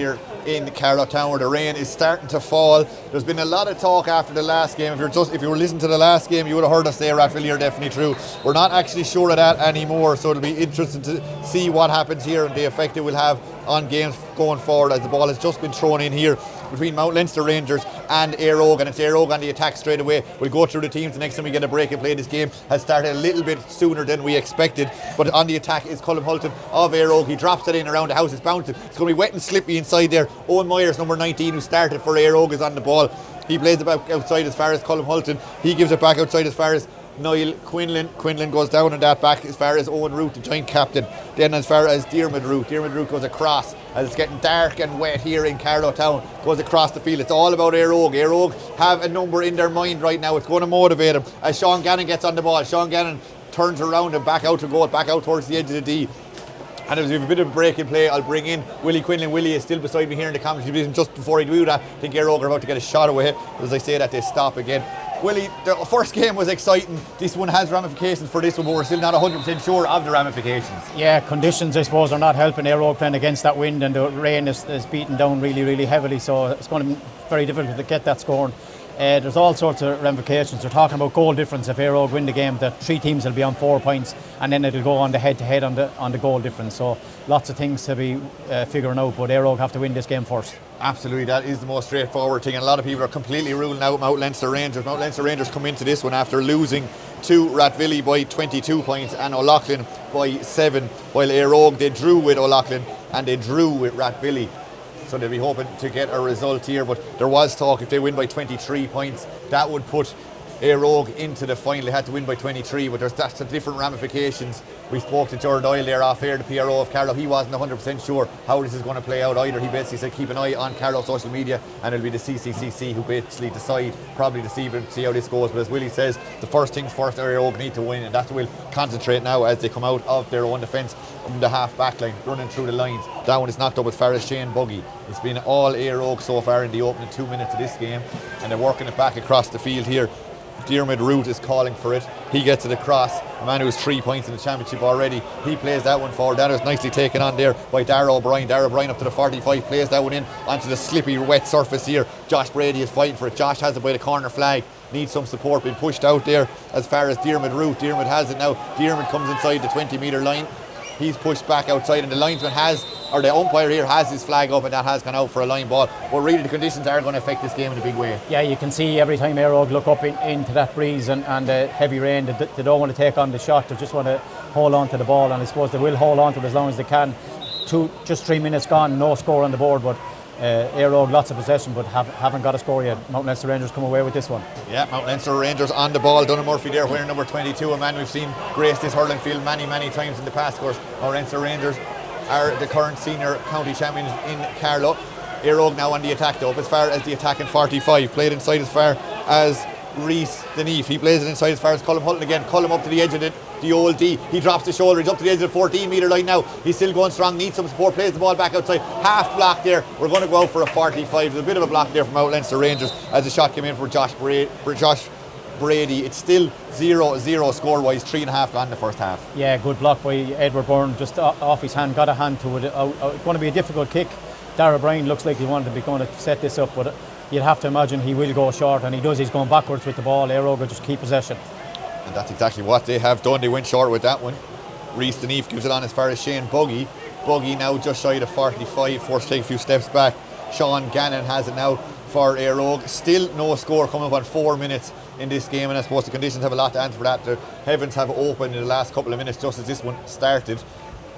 here in Carlow Town, where the rain is starting to fall. There's been a lot of talk after the last game. If you were listening to the last game, you would have heard us say Rathvilly are definitely through. We're not actually sure of that anymore, so it'll be interesting to see what happens here and the effect it will have on games going forward, as the ball has just been thrown in here between Mount Leinster Rangers and Eire Og, and it's Eire Og on the attack straight away. We'll go through the teams the next time we get a break and play. This game has started a little bit sooner than we expected, but on the attack is Colm Hulton of Eire Og. He drops it in around the house, it's bouncing, it's going to be wet and slippy inside there. Owen Myers, number 19, who started for Eire Og, is on the ball. He plays it back outside as far as Colm Hulton. He gives it back outside as far as Niall Quinlan. Quinlan goes down on that back as far as Owen Root, the joint captain. Then as far as Diarmuid Root. Diarmuid Root goes across as it's getting dark and wet here in Carlow Town. Goes across the field. It's all about Eire Og. Eire Og have a number in their mind right now. It's going to motivate them as Sean Gannon gets on the ball. Sean Gannon turns around and back out to goal, back out towards the edge of the D. And as we have a bit of a break in play, I'll bring in Willie Quinlan. Willie is still beside me here in the commentary division. Just before he do that, I think Eire Og are about to get a shot away. As I say that, they stop again. Willie, the first game was exciting. This one has ramifications for this one, but we're still not 100% sure of the ramifications. Yeah, conditions, I suppose, are not helping Eire Og playing against that wind, and the rain is beating down really, really heavily, so it's going to be very difficult to get that scoring. There's all sorts of ramifications. They're talking about goal difference. If Eire Og win the game, the three teams will be on 4 points, and then it'll go on the head-to-head on the goal difference. So lots of things to be figuring out, but Eire Og have to win this game first. Absolutely, that is the most straightforward thing, and a lot of people are completely ruling out Mount Leinster Rangers. Mount Leinster Rangers come into this one after losing to Rathvilly by 22 points and O'Loughlin by 7, while Eire Og, they drew with O'Loughlin and they drew with Rathvilly. So they'll be hoping to get a result here, but there was talk if they win by 23 points, that would put Eire Og into the final. They had to win by 23, but that's the different ramifications. We spoke to Gerard Doyle there off air, the PRO of Carlow. He wasn't 100% sure how this is going to play out either. He basically said keep an eye on Carlow social media, and it'll be the CCCC who basically decide probably this evening to see how this goes. But as Willie says, the first things first, Eire Og need to win, and that's what we'll concentrate now as they come out of their own defence from the half back line, running through the lines. That one is knocked up as far as Shane Buggy. It's been all Eire Og so far in the opening 2 minutes of this game, and they're working it back across the field here. Diarmuid Root is calling for it. He gets it across. A man who has 3 points in the championship already. He plays that one forward. That is nicely taken on there by Darragh O'Brien. Darragh O'Brien up to the 45, plays that one in onto the slippy wet surface here. Josh Brady is fighting for it. Josh has it by the corner flag. Needs some support, being pushed out there as far as Diarmuid Root. Diarmuid has it now. Diarmuid comes inside the 20-metre line. He's pushed back outside, and the linesman the umpire here has his flag up, and that has gone out for a line ball. But really the conditions are going to affect this game in a big way. Yeah, you can see every time Eire Og look up into that breeze and heavy rain, they don't want to take on the shot. They just want to hold on to the ball, and I suppose they will hold on to it as long as they can. Just 3 minutes gone, no score on the board, but Eire Og lots of possession, but haven't got a score yet. Mount Leinster Rangers come away with this one. Yeah, Mount Leinster Rangers on the ball. Donald Murphy there wearing number 22, a man we've seen grace this hurling field many times in the past. Of course, Mount Leinster Rangers are the current senior county champions in Carlow. Eire Og now on the attack though, up as far as the attack in 45, played inside as far as Reese Deneve. He plays it inside as far as Colm Hulton again. Colm up to the edge of the old D. He drops the shoulder. He's up to the edge of the 14-metre line now. He's still going strong. Needs some support. Plays the ball back outside. Half block there. We're going to go out for a 45. There's a bit of a block there from Mount Leinster Rangers as the shot came in for Josh Brady. It's still 0-0 score-wise. 3.5 gone in the first half. Yeah, good block by Edward Byrne. Just off his hand. Got a hand to it. Going to be a difficult kick. Darragh O'Brien looks like he wanted to be going to set this up, but you'd have to imagine he will go short, and he does. He's going backwards with the ball. Eire Og will just keep possession. And that's exactly what they have done. They went short with that one. Reese Deneve gives it on as far as Shane Buggy. Buggy now just shy of 45, forced to take a few steps back. Sean Gannon has it now for Eire Og. Still no score coming up on 4 minutes in this game, and I suppose the conditions have a lot to answer for that. The heavens have opened in the last couple of minutes just as this one started.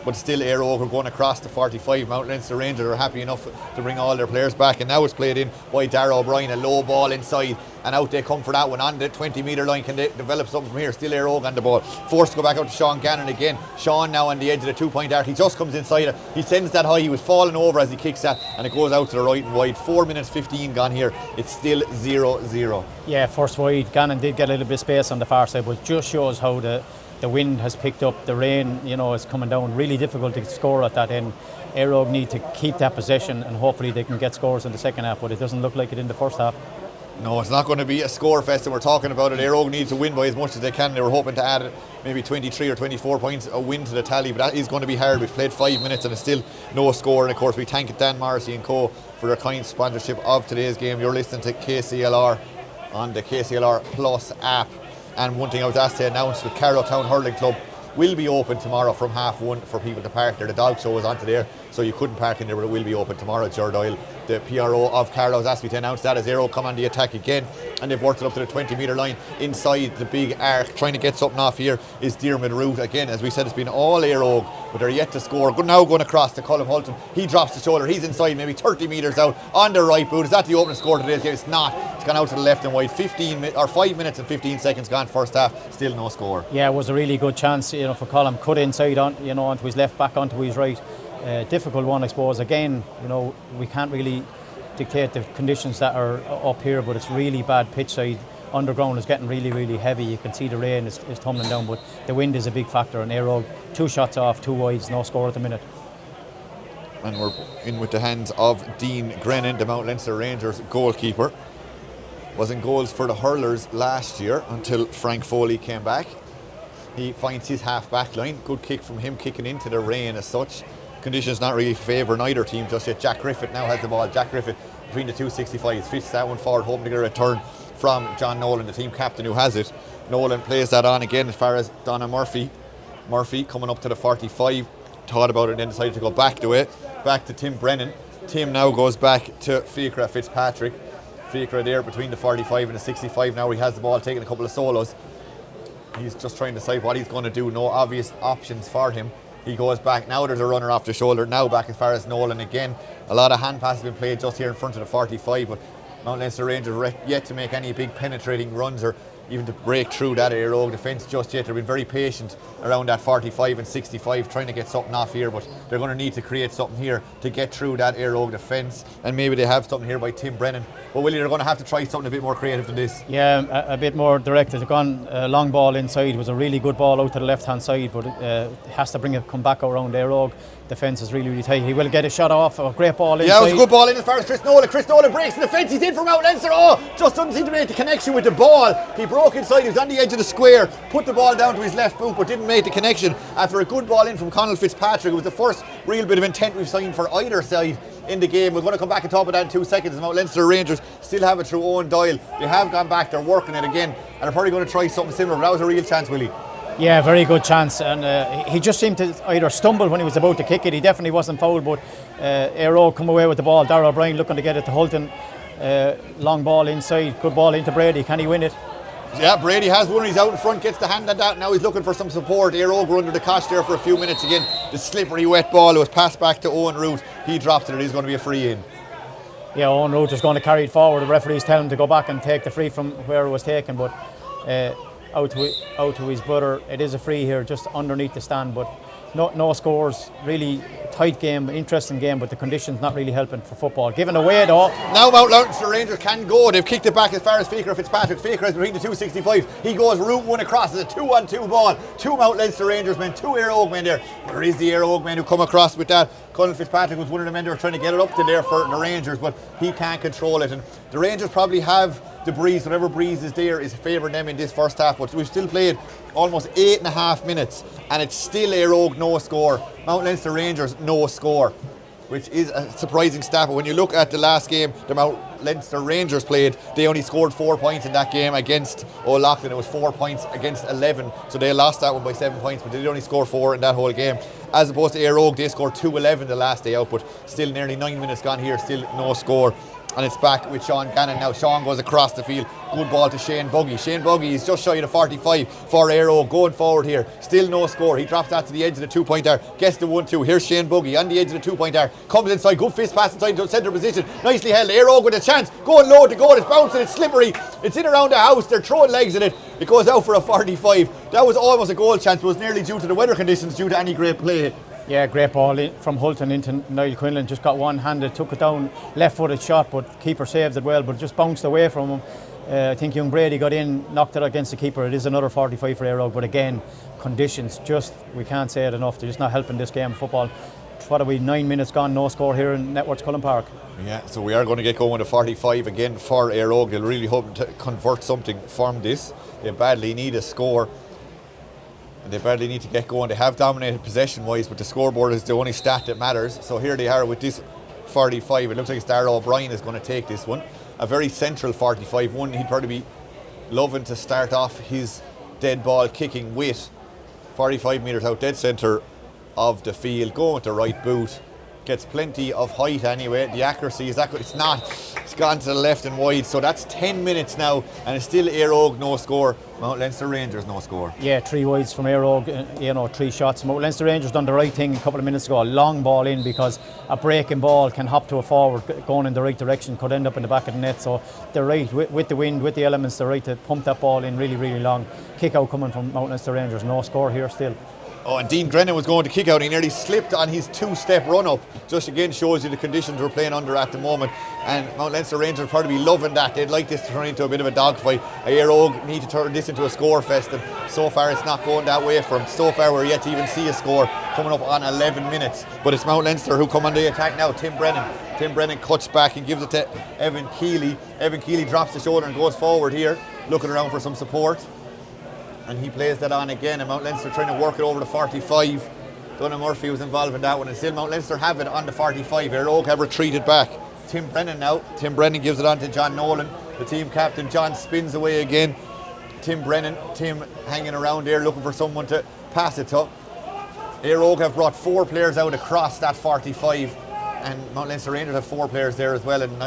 But still Eire Og are going across the 45. Mount Leinster Rangers are happy enough to bring all their players back, and now it's played in by Darragh O'Brien, a low ball inside, and out they come for that one on the 20-metre line. Can they develop something from here? Still Eire Og on the ball, forced to go back out to Sean Gannon again. Sean now on the edge of the 2-point arc. He just comes inside it. He sends that high. He was falling over as he kicks that, and it goes out to the right and wide. 4 minutes 15 gone here. It's still 0-0. Yeah, first wide. Gannon did get a little bit of space on the far side, but just shows how the wind has picked up. The rain, is coming down. Really difficult to score at that end. Eire Og need to keep that possession, and hopefully they can get scores in the second half, but it doesn't look like it in the first half. No, it's not going to be a score fest, and we're talking about it. Eire Og needs to win by as much as they can. They were hoping to add maybe 23 or 24 points a win to the tally, but that is going to be hard. We've played 5 minutes and it's still no score. And of course, we thank Dan Morrissey and Co for their kind sponsorship of today's game. You're listening to KCLR on the KCLR Plus app. And one thing I was asked to announce, with Carlow Town Hurling Club will be open tomorrow from 1:30 for people to park there. The dog show is onto there, so you couldn't park in there, but it will be open tomorrow. Ger Doyle, the PRO of Carlow, has asked me to announce that as Eire Og come on the attack again, and they've worked it up to the 20-metre line inside the big arc. Trying to get something off here is Diarmuid Root. Again, as we said, it's been all Eire Og, but they're yet to score. Now going across to Colm Hulton. He drops the shoulder. He's inside, maybe 30 metres out on the right boot. Is that the opening score today's game? It's not. It's gone out to the left and wide. 5 minutes and 15 seconds gone first half. Still no score. Yeah, it was a really good chance, for Colm. Cut inside on, onto his left, back onto his right. Difficult one, I suppose. Again, we can't really dictate the conditions that are up here, but it's really bad pitch side. Underground is getting really, really heavy. You can see the rain is tumbling down, but the wind is a big factor. And Eire Og, 2 shots off, 2 wides, no score at the minute. And we're in with the hands of Dean Grennan, the Mount Leinster Rangers goalkeeper. Was in goals for the hurlers last year until Frank Foley came back. He finds his half-back line. Good kick from him, kicking into the rain as such. Conditions not really favouring either team just yet. Jack Griffith now has the ball. Jack Griffith between the 265s. Fits that one forward, hoping to get a return from John Nolan, the team captain who has it. Nolan plays that on again as far as Donna Murphy. Murphy coming up to the 45. Thought about it and then decided to go back the way. Back to Tim Brennan. Tim now goes back to Fiachra Fitzpatrick. Fiachra there between the 45 and the 65 now. He has the ball, taking a couple of solos. He's just trying to decide what he's going to do. No obvious options for him. He goes back. Now there's a runner off the shoulder. Now back as far as Nolan again. A lot of hand passes have been played just here in front of the 45, but Mount Leinster Rangers yet to make any big penetrating runs or even to break through that Eire Og defence just yet. They've been very patient around that 45 and 65 trying to get something off here, but they're going to need to create something here to get through that Eire Og defence, and maybe they have something here by Tim Brennan. But Willie, they're going to have to try something a bit more creative than this. Yeah, a bit more direct. They've gone long ball inside. It was a really good ball out to the left hand side, but it has to come back around Eire Og. Defence is really, really tight. He will get a shot off. A great ball inside. Yeah, it was a good ball in as far as Chris Nolan. Chris Nolan breaks the defence. He's in for Mount Leinster. Just doesn't seem to make the connection with the ball. He broke inside. He was on the edge of the square. Put the ball down to his left boot, but didn't make the connection. After a good ball in from Conall Fitzpatrick, it was the first real bit of intent we've seen for either side in the game. We're going to come back and talk about that in 2 seconds. Mount Leinster Rangers still have it through Owen Doyle. They have gone back. They're working it again, and they're probably going to try something similar. But that was a real chance, Willie. Yeah, very good chance, and he just seemed to either stumble when he was about to kick it. He definitely wasn't fouled, but Eire Og come away with the ball. Darragh O'Brien looking to get it to Hulton. Long ball inside, good ball into Brady. Can he win it? Yeah, Brady has one. He's out in front, gets the hand on that. Now he's looking for some support. Eire Og were under the cosh there for a few minutes again. The slippery wet ball was passed back to Owen Root. He dropped it. It is going to be a free in. Yeah, Owen Root is going to carry it forward. The referees tell him to go back and take the free from where it was taken, but out to his brother. It is a free here, just underneath the stand, but no scores. Really tight game, interesting game, but the conditions not really helping for football. Given away though. Now Mount Leinster Rangers can go. They've kicked it back as far as Fiachra Fitzpatrick. Fiachra is between the 265. He goes route one across. It's a 2-on-2 ball. 2 Mount Leinster Rangers men, 2 Eire Og men there. There is the Eire Og men who come across with that. Conall Fitzpatrick was one of the men that were trying to get it up to there for the Rangers, but he can't control it. And the Rangers probably have the breeze. Whatever breeze is there is favouring them in this first half, but we've still played almost 8.5 minutes and it's still Eire Og no score. Mount Leinster Rangers no score, which is a surprising stat. But when you look at the last game the Mount Leinster Rangers played, they only scored 4 points in that game against O'Loughlin. It was 4 points against 11, so they lost that one by 7 points, but they did only score 4 in that whole game. As opposed to Eire Og, they scored 2-11 the last day out, but still nearly 9 minutes gone here, still no score. And it's back with Sean Gannon now. Sean goes across the field. Good ball to Shane Buggy. Shane Buggy is just shy of the 45 for Eire Og. Going forward here. Still no score. He drops that to the edge of the 2-point arc. Gets the 1-2. Here's Shane Buggy on the edge of the 2-point arc. Comes inside. Good fist pass inside to centre position. Nicely held. Eire Og with a chance. Going low to goal. It's bouncing. It's slippery. It's in around the house. They're throwing legs at it. It goes out for a 45. That was almost a goal chance, but was nearly due to the weather conditions, due to any great play. Yeah, great ball from Hulton into Niall Quinlan. Just got one-handed, took it down, left-footed shot, but keeper saved it well, but just bounced away from him. I think young Brady got in, knocked it against the keeper. It is another 45 for Eire Og, but again, conditions, just, we can't say it enough, they're just not helping this game of football. what are we, 9 minutes gone, no score here in Networks Cullen Park. Yeah, so we are going to get going to 45 again for Eire Og. They'll really hope to convert something from this. They badly need a score. And they badly need to get going. They have dominated possession-wise, but the scoreboard is the only stat that matters. So here they are with this 45. It looks like Darragh O'Brien is going to take this one. A very central 45 one. He'd probably be loving to start off his dead ball kicking with 45 metres out dead centre of the field, going with the right boot. Gets plenty of height anyway. The accuracy, is that good? It's not. It's gone to the left and wide. So that's 10 minutes now, and it's still Eire Og no score. Mount Leinster Rangers no score. Yeah, 3 wides from Eire Og, 3 shots. Mount Leinster Rangers done the right thing a couple of minutes ago. A long ball in, because a breaking ball can hop to a forward going in the right direction, could end up in the back of the net. So they're right with the wind, with the elements. They're right to pump that ball in really, really long. Kick out coming from Mount Leinster Rangers. No score here still. Oh, and Dean Grennan was going to kick out. He nearly slipped on his 2-step run-up. Just again shows you the conditions we're playing under at the moment. And Mount Leinster Rangers probably be loving that. They'd like this to turn into a bit of a dogfight. Eire Og need to turn this into a score fest, and so far it's not going that way for them. So far we're yet to even see a score, coming up on 11 minutes. But it's Mount Leinster who come on the attack now. Tim Brennan cuts back and gives it to Evan Keeley. Evan Keeley drops the shoulder and goes forward here, looking around for some support. And he plays that on again, and Mount Leinster trying to work it over to 45. Donagh Murphy was involved in that one, and still Mount Leinster have it on the 45. Eire Og have retreated back. Tim Brennan now. Tim Brennan gives it on to John Nolan, the team captain. John spins away again. Tim hanging around there looking for someone to pass it to. Eire Og have brought 4 players out across that 45, and Mount Leinster Rangers have 4 players there as well, and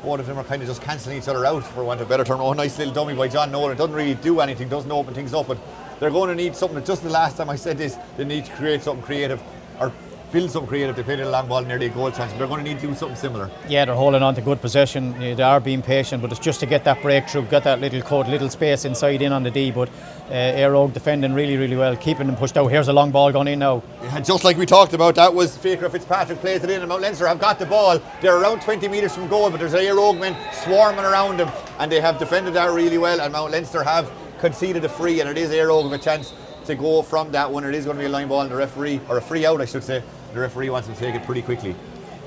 both of them are kind of just cancelling each other out, for want of a better term. Oh, nice little dummy by John Nolan. Doesn't really do anything, doesn't open things up, but they're going to need something. Just the last time I said this, they need to create something creative, or build something creative. They played a long ball, nearly a goal chance, but they're going to need to do something similar. Yeah, they're holding on to good possession. They are being patient, but it's just to get that breakthrough, get that little space inside in on the D. But Eire Og defending really, really well, keeping them pushed out. Here's a long ball going in now. Yeah, just like we talked about, that was Faker Fitzpatrick plays it in, and Mount Leinster have got the ball. They're around 20 metres from goal, but there's Eire Og men swarming around them, and they have defended that really well, and Mount Leinster have conceded a free, and it is Eire Og with a chance to go from that one. It is going to be a line ball, and the referee, or a free out I should say, the referee wants to take it pretty quickly.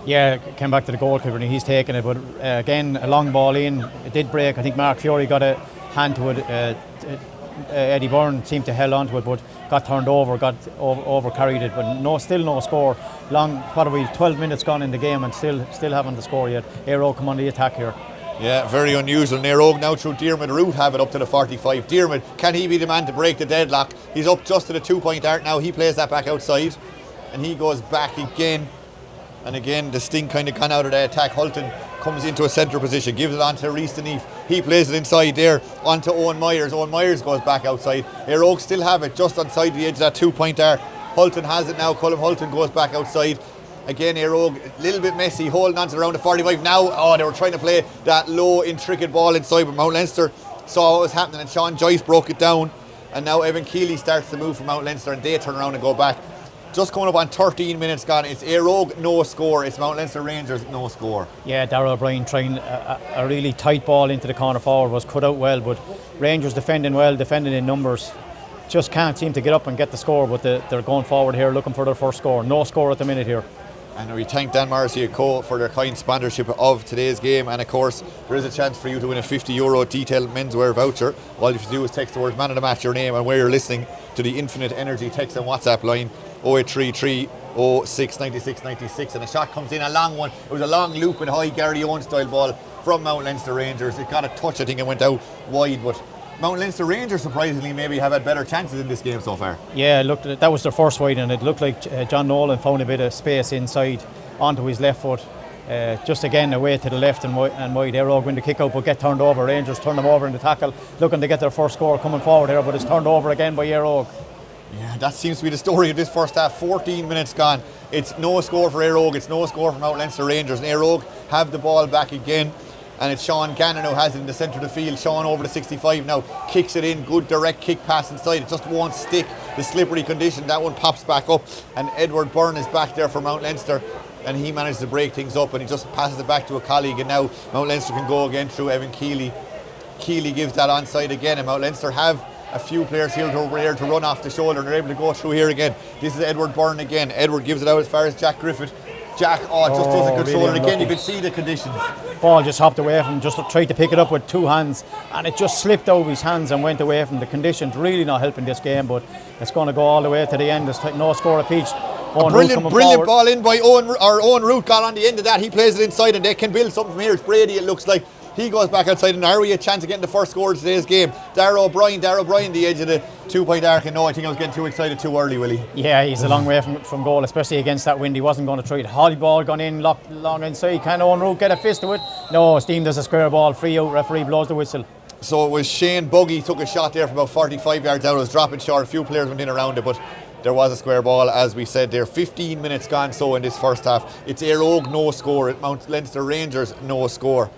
Yeah, came back to the goalkeeper and he's taken it, but again, a long ball in. It did break. I think Mark Fury got a hand to it. Eddie Byrne seemed to held on to it, but got turned over, over carried it, but still no score. 12 minutes gone in the game, and still haven't the score yet. Eire Og come on the attack here. Yeah, very unusual. Eire Og now through Diarmuid Root have it up to the 45. Diarmuid, can he be the man to break the deadlock? He's up just to the 2-point arc now. He plays that back outside, and he goes back again. And again, the sting kind of gone out of the attack. Hulton comes into a centre position, gives it on to Rhys Deneef. He plays it inside there onto Owen Myers. Owen Myers goes back outside. Eire Og still have it just outside the edge of that 2-point arc. Hulton has it now. Colm Hulton goes back outside. Again, Eire Og, a little bit messy, holding on to around the 45 now. They were trying to play that low, intricate ball inside, but Mount Leinster saw what was happening, and Sean Joyce broke it down. And now Evan Keeley starts to move from Mount Leinster, and they turn around and go back. Just coming up on 13 minutes gone. It's Eire Og no score. It's Mount Leinster Rangers no score. Yeah, Darragh O'Brien trying a really tight ball into the corner forward, was cut out well, but Rangers defending well, defending in numbers. Just can't seem to get up and get the score, but they're going forward here looking for their first score. No score at the minute here. And we thank Dan Morrissey & Co for their kind sponsorship of today's game. And of course, there is a chance for you to win a €50 detailed menswear voucher. All you have to do is text the word man of the match, your name, and where you're listening to the Infinite Energy text and WhatsApp line 0833 06 96 96. And a shot comes in, a long one. It was a long loop and high Gary Owen style ball from Mount Leinster Rangers. It got a touch, I think it went out wide, but Mount Leinster Rangers surprisingly maybe have had better chances in this game so far. Yeah, look, that was their first wide, and it looked like John Nolan found a bit of space inside onto his left foot. Just again away to the left and wide. Eire Og win the kick out, but get turned over. Rangers turn them over in the tackle, looking to get their first score coming forward here, but it's turned over again by Eire Og. Yeah, that seems to be the story of this first half. 14 minutes gone. It's no score for Eire Og, it's no score for Mount Leinster Rangers, and Eire Og have the ball back again. And it's Sean Gannon who has it in the centre of the field. Sean over the 65 now, kicks it in, good direct kick pass inside. It just won't stick, the slippery condition. That one pops back up, and Edward Byrne is back there for Mount Leinster, and he managed to break things up, and he just passes it back to a colleague, and now Mount Leinster can go again through Evan Keeley. Keeley gives that onside again, and Mount Leinster have a few players here over here to run off the shoulder, and they're able to go through here again. This is Edward Byrne again. Edward gives it out as far as Jack Griffith. Jack, just doesn't control it. Again, you can see the conditions. Ball just hopped away from him, just tried to pick it up with two hands, and it just slipped out of his hands and went away from the conditions. Really not helping this game, but it's going to go all the way to the end. There's no score apiece. Brilliant ball in by Owen Root. Got on the end of that. He plays it inside, and they can build something from here. It's Brady, it looks like. He goes back outside, and are we a chance of getting the first score of today's game? Darragh O'Brien, the edge of the 2-point arc. And no, I think I was getting too excited too early, Willie. Yeah, he's a long way from goal, especially against that wind. He wasn't going to try it. Holly ball gone in, locked long inside. Can Owen Root get a fist to it? No, Steam does a square ball, free out, referee blows the whistle. So it was Shane Buggy took a shot there from about 45 yards out. It was dropping short. A few players went in around it, but there was a square ball, as we said there. 15 minutes gone so in this first half. It's Eire Og no score. At Mount Leinster Rangers no score.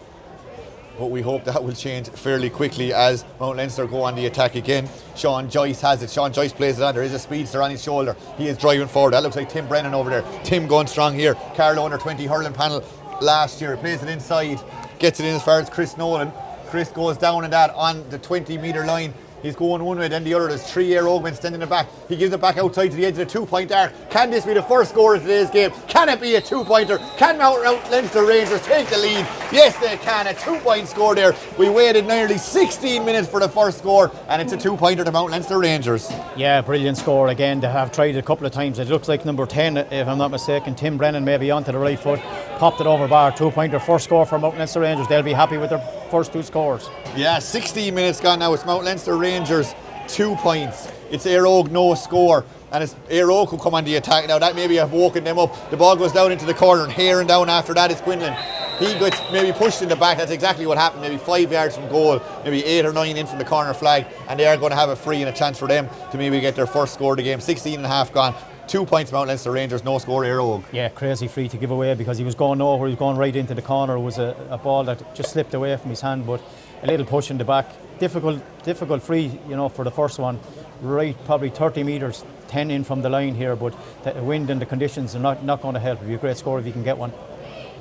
But we hope that will change fairly quickly as Mount Leinster go on the attack again. Sean Joyce has it. Sean Joyce plays it on. There is a speedster on his shoulder. He is driving forward. That looks like Tim Brennan over there. Tim going strong here. Carlow under 20 hurling panel last year. Plays it inside. Gets it in as far as Chris Nolan. Chris goes down in that on the 20-metre line. He's going one way, then the other. There's three Eire Og men standing in the back. He gives it back outside to the edge of the 2-point arc. Can this be the first score of today's game? Can it be a 2-pointer? Can Mount Leinster Rangers take the lead? Yes, they can. A 2-point score there. We waited nearly 16 minutes for the first score, and it's a 2-pointer to Mount Leinster Rangers. Yeah, brilliant score again. They have tried it a couple of times. It looks like number 10, if I'm not mistaken, Tim Brennan maybe onto the right foot. Popped it over bar. 2-pointer, first score for Mount Leinster Rangers. They'll be happy with their first two scores. Yeah, 16 minutes gone now. It's Mount Leinster Rangers 2 points. It's Eire Og no score, and it's Eire Og who come on the attack now. That maybe have woken them up. The ball goes down into the corner, and here and down after that is Quinlan. He gets maybe pushed in the back. That's exactly what happened. Maybe 5 yards from goal, maybe 8 or 9 in from the corner flag, and they are going to have a free and a chance for them to maybe get their first score of the game. 16 and a half gone. 2 points Mount Leinster Rangers, no score Eire Og. Yeah, crazy free to give away because he was going nowhere. He was going right into the corner. It was a ball that just slipped away from his hand, but a little push in the back. Difficult free, for the first one. Right, probably 30 metres, 10 in from the line here, but the wind and the conditions are not going to help. It'll be a great score if you can get one.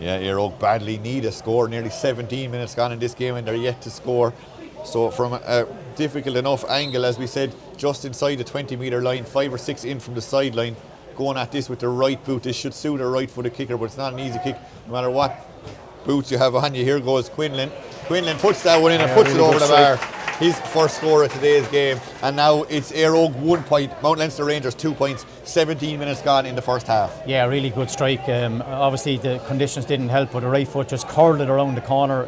Yeah, Eire Og badly need a score. Nearly 17 minutes gone in this game and they're yet to score. So from a difficult enough angle, as we said, just inside the 20-metre line, 5 or 6 in from the sideline, going at this with the right boot. This should suit a right-footed kicker, but it's not an easy kick no matter what boots you have on you. Here goes Quinlan. Quinlan puts that one in and puts it over the bar. His first score of today's game. And now it's Eire Og 1 point, Mount Leinster Rangers 2 points, 17 minutes gone in the first half. Yeah, really good strike. Obviously the conditions didn't help, but the right foot just curled it around the corner.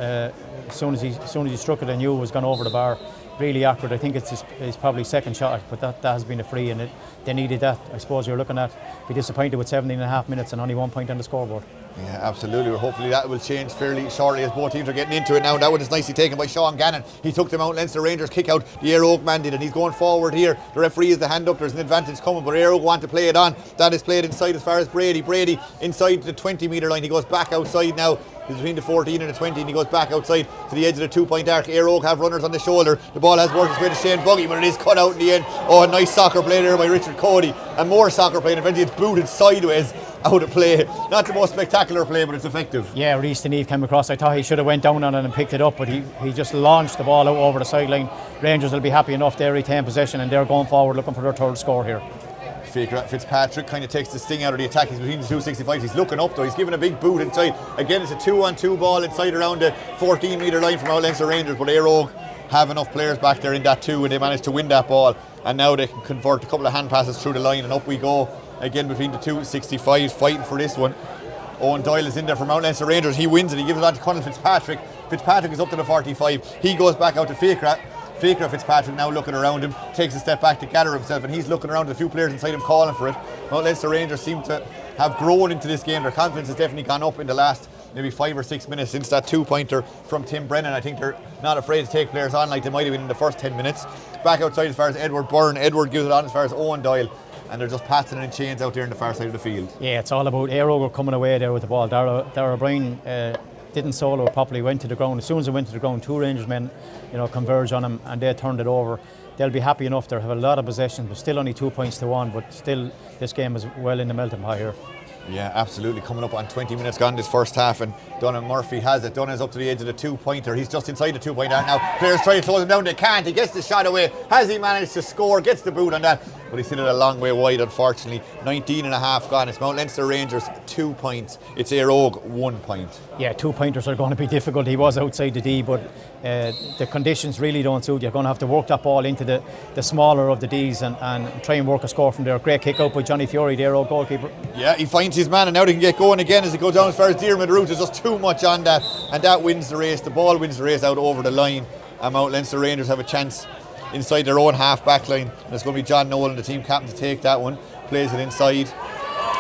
As soon as he struck it, I knew it was gone over the bar. Really accurate. I think it's probably second shot, but that has been a free, and they needed that. I suppose you're looking at be disappointed with 17 and a half minutes and only 1 point on the scoreboard. Yeah, absolutely. Hopefully that will change fairly shortly as both teams are getting into it now. That one is nicely taken by Sean Gannon. He took the Mount Leinster Rangers kick out. The Eire Og man did, and he's going forward here. The referee has the hand up. There's an advantage coming, but Eire Og want to play it on. That is played inside as far as Brady. Brady inside the 20-metre line. He goes back outside now. He's between the 14 and the 20, and he goes back outside to the edge of the 2-point arc. Eire Og have runners on the shoulder. The ball has worked its way to Shane Buggy, but it is cut out in the end. Oh, a nice soccer play there by Richard Cody. And more soccer play, and eventually it's booted sideways out of play. Not the most spectacular play, but it's effective. Yeah, Reece Deneve came across. I thought he should have went down on it and picked it up, but he just launched the ball out over the sideline. Rangers will be happy enough. They retain possession, and they're going forward looking for their third score here. Fitzpatrick kind of takes the sting out of the attack. He's between the 265s. He's looking up though. He's giving a big boot inside. Again, it's a 2-on-2 ball inside around the 14-metre line from Mount Leinster Rangers, but Eire Og have enough players back there in that 2, and they managed to win that ball. And now they can convert a couple of hand passes through the line, and up we go again between the 265s, fighting for this one. Owen Doyle is in there for Mount Leinster Rangers. He wins it. He gives it on to Colin Fitzpatrick. Fitzpatrick is up to the 45. He goes back out to Fiacra Fitzpatrick now looking around him, takes a step back to gather himself, and he's looking around at a few players inside him calling for it. Mount Leinster Rangers seem to have grown into this game. Their confidence has definitely gone up in the last maybe 5 or 6 minutes since that 2-pointer from Tim Brennan. I think they're not afraid to take players on like they might have been in the first 10 minutes. Back outside as far as Edward Byrne. Edward gives it on as far as Owen Doyle, and they're just passing it in chains out there in the far side of the field. Yeah, it's all about Eire Og coming away there with the ball. Darragh O'Brien didn't solo it properly, went to the ground. As soon as it went to the ground, 2 Rangers men converged on him, and they turned it over. They'll be happy enough. They have a lot of possession, but still only 2 points to 1, but still this game is well in the melting pot here. Yeah, absolutely. Coming up on 20 minutes gone this first half, and Donnan Murphy has it. Dunnan's up to the edge of the 2-pointer. He's just inside the 2-point arc now. Players try to close him down. They can't. He gets the shot away. Has he managed to score? Gets the boot on that. But he's hit it a long way wide, unfortunately. 19 and a half gone. It's Mount Leinster Rangers 2 points. It's Eire Og 1 point. Yeah, 2-pointers are going to be difficult. He was outside the D, but the conditions really don't suit. You're going to have to work that ball into the smaller of the Ds and try and work a score from there. Great kick out by Johnny Fury, the Eire Og goalkeeper. Yeah, he finds his man, and now they can get going again as he goes down as far as Diarmid Root. There's just too much on that, and that wins the race. The ball wins the race out over the line, and Mount Leinster Rangers have a chance inside their own half back line. And it's going to be John Nolan, the team captain, to take that one. Plays it inside.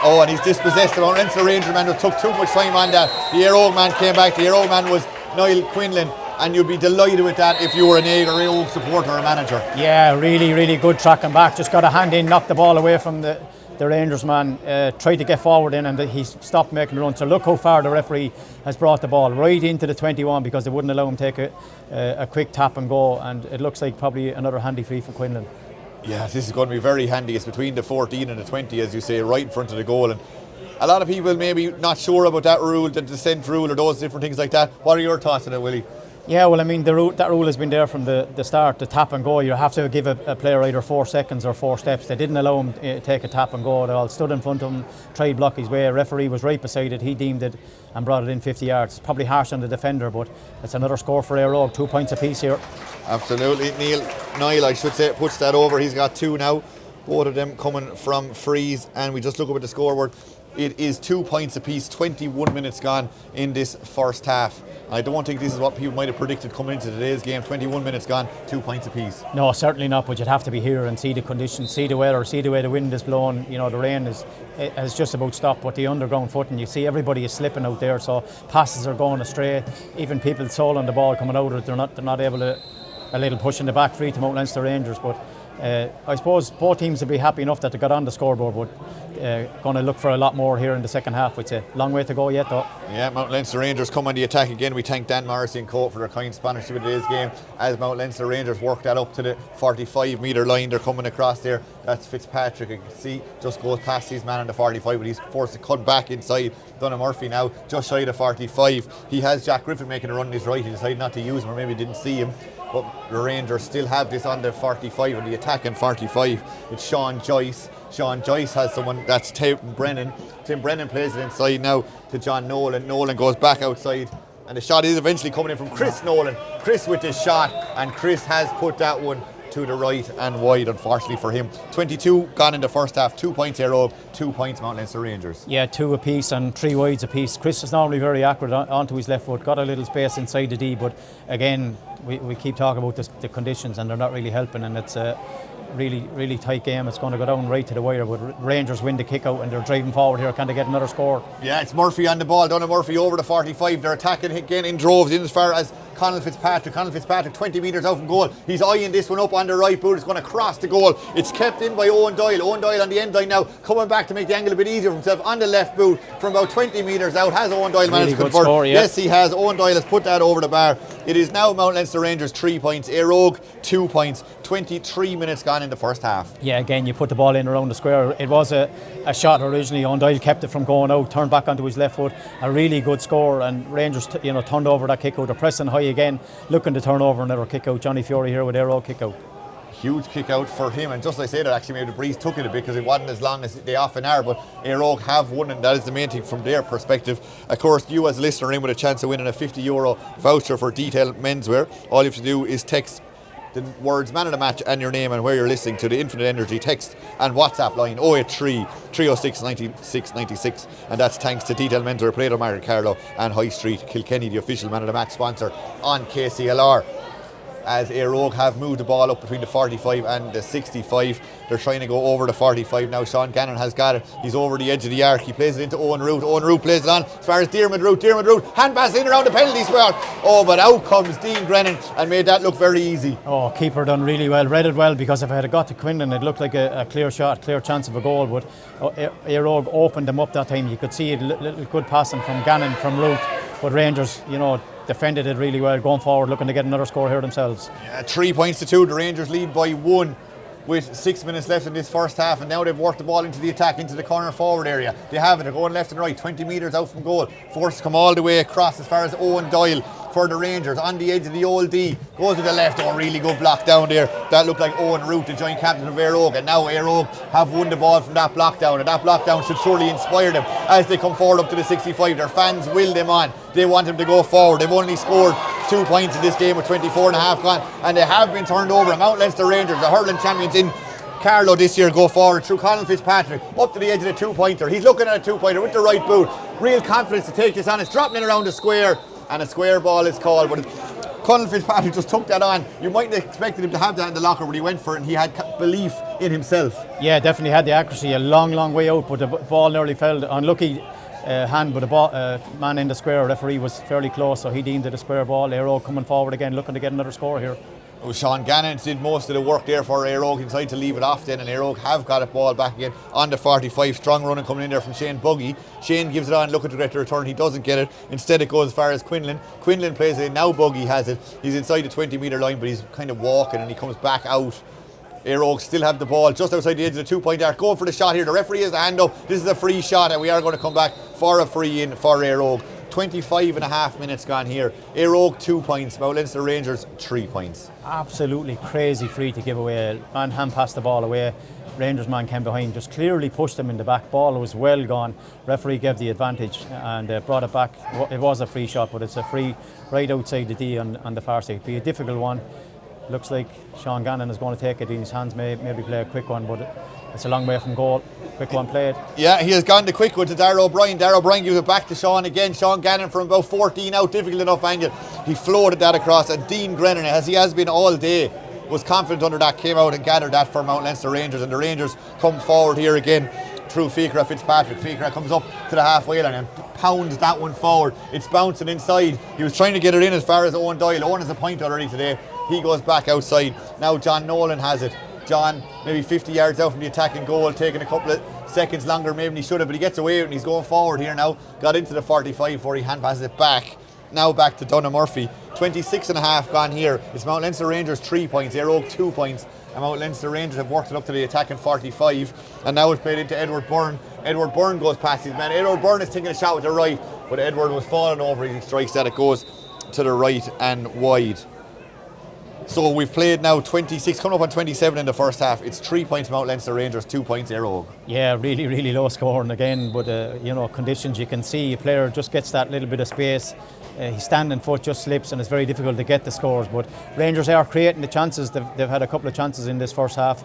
Oh, and he's dispossessed. The Mount Leinster Ranger man who took too much time on that. The Eire Og man came back. The Eire Og man was Niall Quinlan, and you'd be delighted with that if you were an Eire Og supporter or manager. Yeah, really, really good tracking back. Just got a hand in, knocked the ball away from the Rangers man, tried to get forward in, and he stopped making the run. So look how far the referee has brought the ball right into the 21, because they wouldn't allow him to take a quick tap and go, and it looks like probably another handy free for Quinlan. Yeah, this is going to be very handy. It's between the 14 and the 20, as you say, right in front of the goal. And a lot of people maybe not sure about that rule, the descent rule, or those different things like that. What are your thoughts on it, Willie? Yeah, well, I mean, that rule has been there from the start, the tap and go. You have to give a player either 4 seconds or 4 steps. They didn't allow him to take a tap and go. They all stood in front of him, tried to block his way. A referee was right beside it. He deemed it and brought it in 50 yards. It's probably harsh on the defender, but it's another score for Eire Og. 2 points apiece here. Absolutely. Niall, I should say, puts that over. He's got 2 now. Both of them coming from frees. And we just look up at the scoreboard. It is 2 points apiece, 21 minutes gone in this first half. I don't think this is what people might have predicted coming into today's game. 21 minutes gone, 2 points apiece. No, certainly not, but you'd have to be here and see the conditions, see the weather, see the way the wind is blowing. You know, the rain has just about stopped, but the underground footing, you see everybody is slipping out there, so passes are going astray. Even people soul on the ball coming out of it, they're not able to, a little push in the back free to Mount Leinster Rangers, but I suppose both teams will be happy enough that they got on the scoreboard, but going to look for a lot more here in the second half. It's a long way to go yet, though. Yeah, Mount Leinster Rangers come on the attack again. We thank Dan Morrissey and Co for their kind sponsorship of today's game. As Mount Leinster Rangers work that up to the 45-metre line, they're coming across there. That's Fitzpatrick. You can see just goes past his man on the 45, but he's forced to cut back inside. Donnan Murphy now just shy of 45. He has Jack Griffin making a run on his right. He decided not to use him, or maybe didn't see him. But the Rangers still have this on the 45, and the attacking 45. It's Sean Joyce. Sean Joyce has someone, that's Tim Brennan. Tim Brennan plays it inside now to John Nolan. Nolan goes back outside, and the shot is eventually coming in from Chris Nolan. Chris with this shot, and Chris has put that one to the right and wide, unfortunately for him. 22 gone in the first half, 2 points Eire Og, 2 points Mount Leinster Rangers. Yeah, 2 apiece and 3 wides apiece. Chris is normally very accurate onto his left foot, got a little space inside the D, but again, we keep talking about the conditions, and they're not really helping, and it's a really, really tight game. It's going to go down right to the wire, but Rangers win the kick out and they're driving forward here. Can they get another score? Yeah, it's Murphy on the ball. Donnan Murphy over the 45. They're attacking again in droves in as far as Conal Fitzpatrick. Conal Fitzpatrick 20 metres out from goal. He's eyeing this one up on the right boot. It's going to cross the goal. It's kept in by Owen Doyle. Owen Doyle on the end line now, coming back to make the angle a bit easier for himself on the left boot from about 20 metres out. Has Owen Doyle managed to convert? Score, yeah. Yes, he has. Owen Doyle has put that over the bar. It is now Mount Leinster Rangers 3 points, Eire Og 2 points. 23 minutes gone in the first half. Yeah, again, you put the ball in around the square. It was a shot originally. Owen Doyle kept it from going out, turned back onto his left foot. A really good score, and Rangers turned over that kick out. They're pressing high again, looking to turn over another kick out. Johnny Fury here with Eire Og kick out. Huge kick out for him, and just like I said, actually maybe the breeze took it a bit because it wasn't as long as they often are, but Eire Og have won, and that is the main thing from their perspective. Of course, you as a listener are in with a chance of winning a €50 voucher for Detail Menswear. All you have to do is text the words man of the match and your name and where you're listening to the Infinite Energy text and WhatsApp line 083 306 96 96, and that's thanks to Detail Menswear, Plato Margaret Carlow and High Street Kilkenny, the official man of the match sponsor on KCLR. As Eire Og have moved the ball up between the 45 and the 65. They're trying to go over the 45 now. Sean Gannon has got it. He's over the edge of the arc. He plays it into Owen Root. Owen Root plays it on as far as Diarmid Root. Diarmid Root, hand pass in around the penalty spot. Oh, but out comes Dean Brennan and made that look very easy. Oh, keeper done really well, read it well, because if it had got to Quinlan, it looked like a clear shot, clear chance of a goal, but Eire Og opened them up that time. You could see a little good passing from Gannon, from Root, but Rangers, defended it really well, going forward, looking to get another score here themselves. Yeah, 3 points to 2. The Rangers lead by 1. with 6 minutes left in this first half, and now they've worked the ball into the attack, into the corner forward area. They have it, they're going left and right, 20 metres out from goal, forced to come all the way across as far as Owen Doyle for the Rangers, on the edge of the old D, goes to the left. Oh, really good block down there. That looked like Owen Root, the joint captain of Eire Og, and now Eire Og have won the ball from that block down, and that block down should surely inspire them as they come forward up to the 65. Their fans will them on. They want them to go forward. They've only scored 2 points in this game with 24 and a half gone, and they have been turned over. Mount Leinster Rangers, the hurling champions in Carlow this year, go forward through Colin Fitzpatrick up to the edge of the two-pointer. He's looking at a two-pointer with the right boot. Real confidence to take this on. It's dropping it around the square, and a square ball is called. But Colin Fitzpatrick just took that on. You mightn't have expected him to have that in the locker, but he went for it, and he had belief in himself. Yeah, definitely had the accuracy a long way out, but the ball nearly fell. Unlucky hand, but the man in the square, referee was fairly close, so he deemed it a square ball. Eire Og coming forward again, looking to get another score here. Sean Gannon did most of the work there for Eire Og inside to leave it off then, and Eire Og have got a ball back again on the 45. Strong running coming in there from Shane Buggy. Shane gives it on, looking to get the return. He doesn't get it. Instead it goes as far as Quinlan. Quinlan plays it in. Now Buggy has it. He's inside the 20-metre line, but he's kind of walking and he comes back out. Eire Og still have the ball just outside the edge of the 2-point arc. Going for the shot here. The referee has a hand up. This is a free shot, and we are going to come back for a free in for Eire Og. 25 and a half minutes gone here. Eire Og 2 points, Mount Leinster Rangers 3 points. Absolutely crazy free to give away. Man hand passed the ball away. Rangers man came behind, just clearly pushed him in the back. Ball was well gone. Referee gave the advantage and brought it back. It was a free shot, but it's a free right outside the D on the far side. It'll be a difficult one. Looks like Sean Gannon is going to take it in his hands, maybe play a quick one, but it's a long way from goal. Quick one played. Yeah, he has gone the quick one to Darragh O'Brien. Darragh O'Brien gives it back to Sean again. Sean Gannon from about 14 out, difficult enough angle. He floated that across, and Dean Grennan, as he has been all day, was confident under that, came out and gathered that for Mount Leinster Rangers, and the Rangers come forward here again through Fikra Fitzpatrick. Fikra comes up to the halfway line and pounds that one forward. It's bouncing inside. He was trying to get it in as far as Owen Doyle. Owen has a point already today. He goes back outside. Now John Nolan has it. John maybe 50 yards out from the attacking goal, taking a couple of seconds longer maybe than he should have, but he gets away with it and he's going forward here now. Got into the 45 before he hand passes it back. Now back to Donna Murphy. 26 and a half gone here. It's Mount Leinster Rangers 3 points, Eire Og 2 points. And Mount Leinster Rangers have worked it up to the attacking 45. And now it's played into Edward Byrne. Edward Byrne goes past his man. Edward Byrne is taking a shot with the right, but Edward was falling over. He strikes that. It goes to the right and wide. So we've played now 26, coming up on 27 in the first half. It's 3 points Mount Leinster Rangers, 2 points Eire Og. Yeah, really low scoring again, but conditions you can see. A player just gets that little bit of space. His standing foot just slips and it's very difficult to get the scores. But Rangers are creating the chances. They've had a couple of chances in this first half.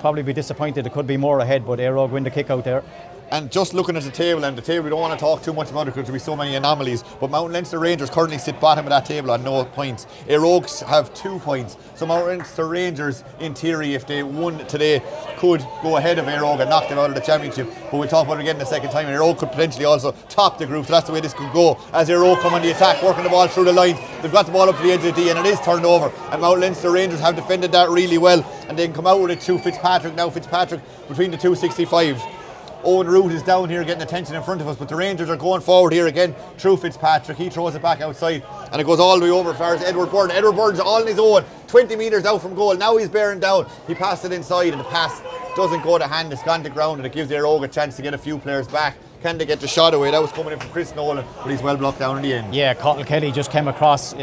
Probably be disappointed. It could be more ahead, but Eire Og win the kick out there. And just looking at the table, we don't want to talk too much about it because there'll be so many anomalies, but Mount Leinster Rangers currently sit bottom of that table on no points. Eire Og have 2 points, so Mount Leinster Rangers in theory, if they won today, could go ahead of Eire Og and knock them out of the championship, but we'll talk about it again the second time. Eire Og could potentially also top the group, so that's the way this could go as Eire Og come on the attack, working the ball through the lines. They've got the ball up to the edge of the D and it is turned over, and Mount Leinster Rangers have defended that really well, and they can come out with it to Fitzpatrick. Now Fitzpatrick between the 265s. Owen Root is down here getting attention in front of us, but the Rangers are going forward here again through Fitzpatrick. He throws it back outside and it goes all the way over as far as Edward Byrne. Edward Byrne's all on his own, 20 metres out from goal. Now he's bearing down. He passed it inside and the pass doesn't go to hand. It's gone to ground and it gives Eire Og a chance to get a few players back. Can they get the shot away? That was coming in from Chris Nolan, but he's well blocked down in the end. Yeah, Cottle Kelly just came across,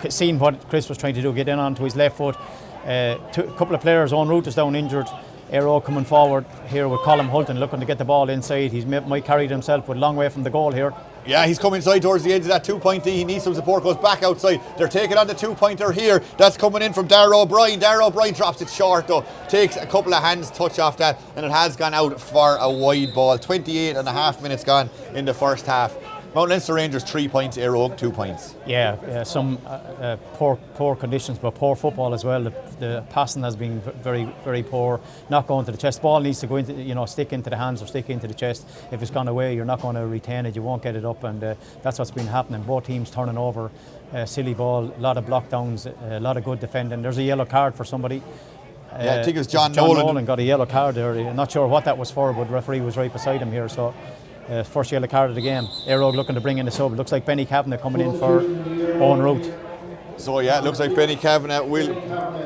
seeing what Chris was trying to do, get in onto his left foot. A couple of players, Owen Root is down injured. Eire Og coming forward here with Colm Hulton looking to get the ball inside. He might carry it himself, but a long way from the goal here. Yeah, he's coming inside towards the edge of that 2-point D. He needs some support, goes back outside. They're taking on the 2-pointer here. That's coming in from Darragh O'Brien. Darragh O'Brien drops it short though. Takes a couple of hands touch off that, and it has gone out for a wide ball. 28 and a half minutes gone in the first half. Mount Leinster Rangers 3 points, Eire Og 2 points. Yeah, some poor conditions, but poor football as well. The passing has been very poor. Not going to the chest. Ball needs to go into, stick into the hands or stick into the chest. If it's gone away, you're not going to retain it. You won't get it up, and that's what's been happening. Both teams turning over, silly ball, a lot of block downs, a lot of good defending. There's a yellow card for somebody. Yeah, I think it was John Nolan got a yellow card there. I'm not sure what that was for, but the referee was right beside him here. So. First yellow card of the game. Eire Og looking to bring in the sub. Looks like Benny Kavanagh coming in for Owen Root. So yeah, it looks like Benny Kavanagh will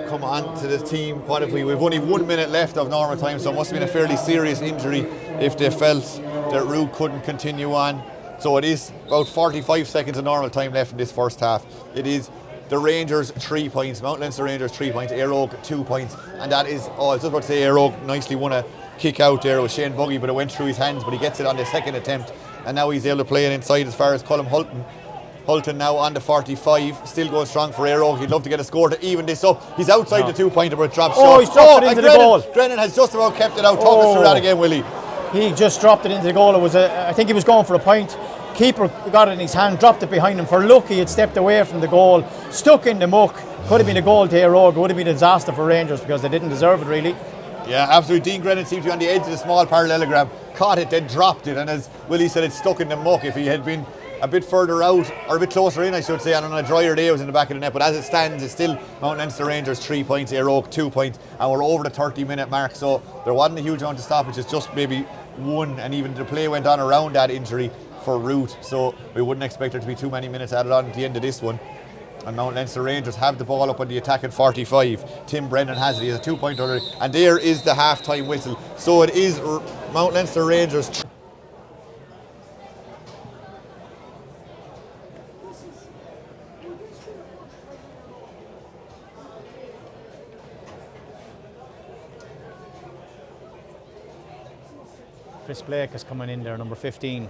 come on to the team. What if we've only 1 minute left of normal time, so it must have been a fairly serious injury if they felt that Root couldn't continue on. So it is about 45 seconds of normal time left in this first half. It is the Rangers 3 points, Mount Leinster Rangers 3 points, Eire Og 2 points, and that is all. I was just about to say Eire Og nicely won a kick out there with Shane Buggy, but it went through his hands, but he gets it on the second attempt, and now he's able to play it inside as far as Colm Hulton. Hulton now on the 45, still going strong for Eire Og. He'd love to get a score to even this up. He's outside the 2-pointer, but it drops short. He's dropped it into the goal. Drennan has just about kept it out. Talk us through that again, Willie. He just dropped it into the goal. It was I think he was going for a point. Keeper got it in his hand, dropped it behind him. For luck, he had stepped away from the goal, stuck in the muck. Could have been a goal to Eire Og. It would have been a disaster for Rangers because they didn't deserve it, really. Yeah, absolutely. Dean Grennan seemed to be on the edge of the small parallelogram, caught it, then dropped it, and as Willie said, it's stuck in the muck. If he had been a bit further out, or a bit closer in, I should say, and on a drier day it was in the back of the net, but as it stands, it's still Mount Leinster Rangers 3 points, Eire Og 2 points, and we're over the 30-minute mark, so there wasn't a huge amount of stoppages, just maybe one, and even the play went on around that injury for Root, so we wouldn't expect there to be too many minutes added on at the end of this one. And Mount Leinster Rangers have the ball up on the attack at 45. Tim Brennan has it, he has a 2-point already, and there is the half-time whistle. So it is Mount Leinster Rangers. Chris Blake is coming in there, number 15.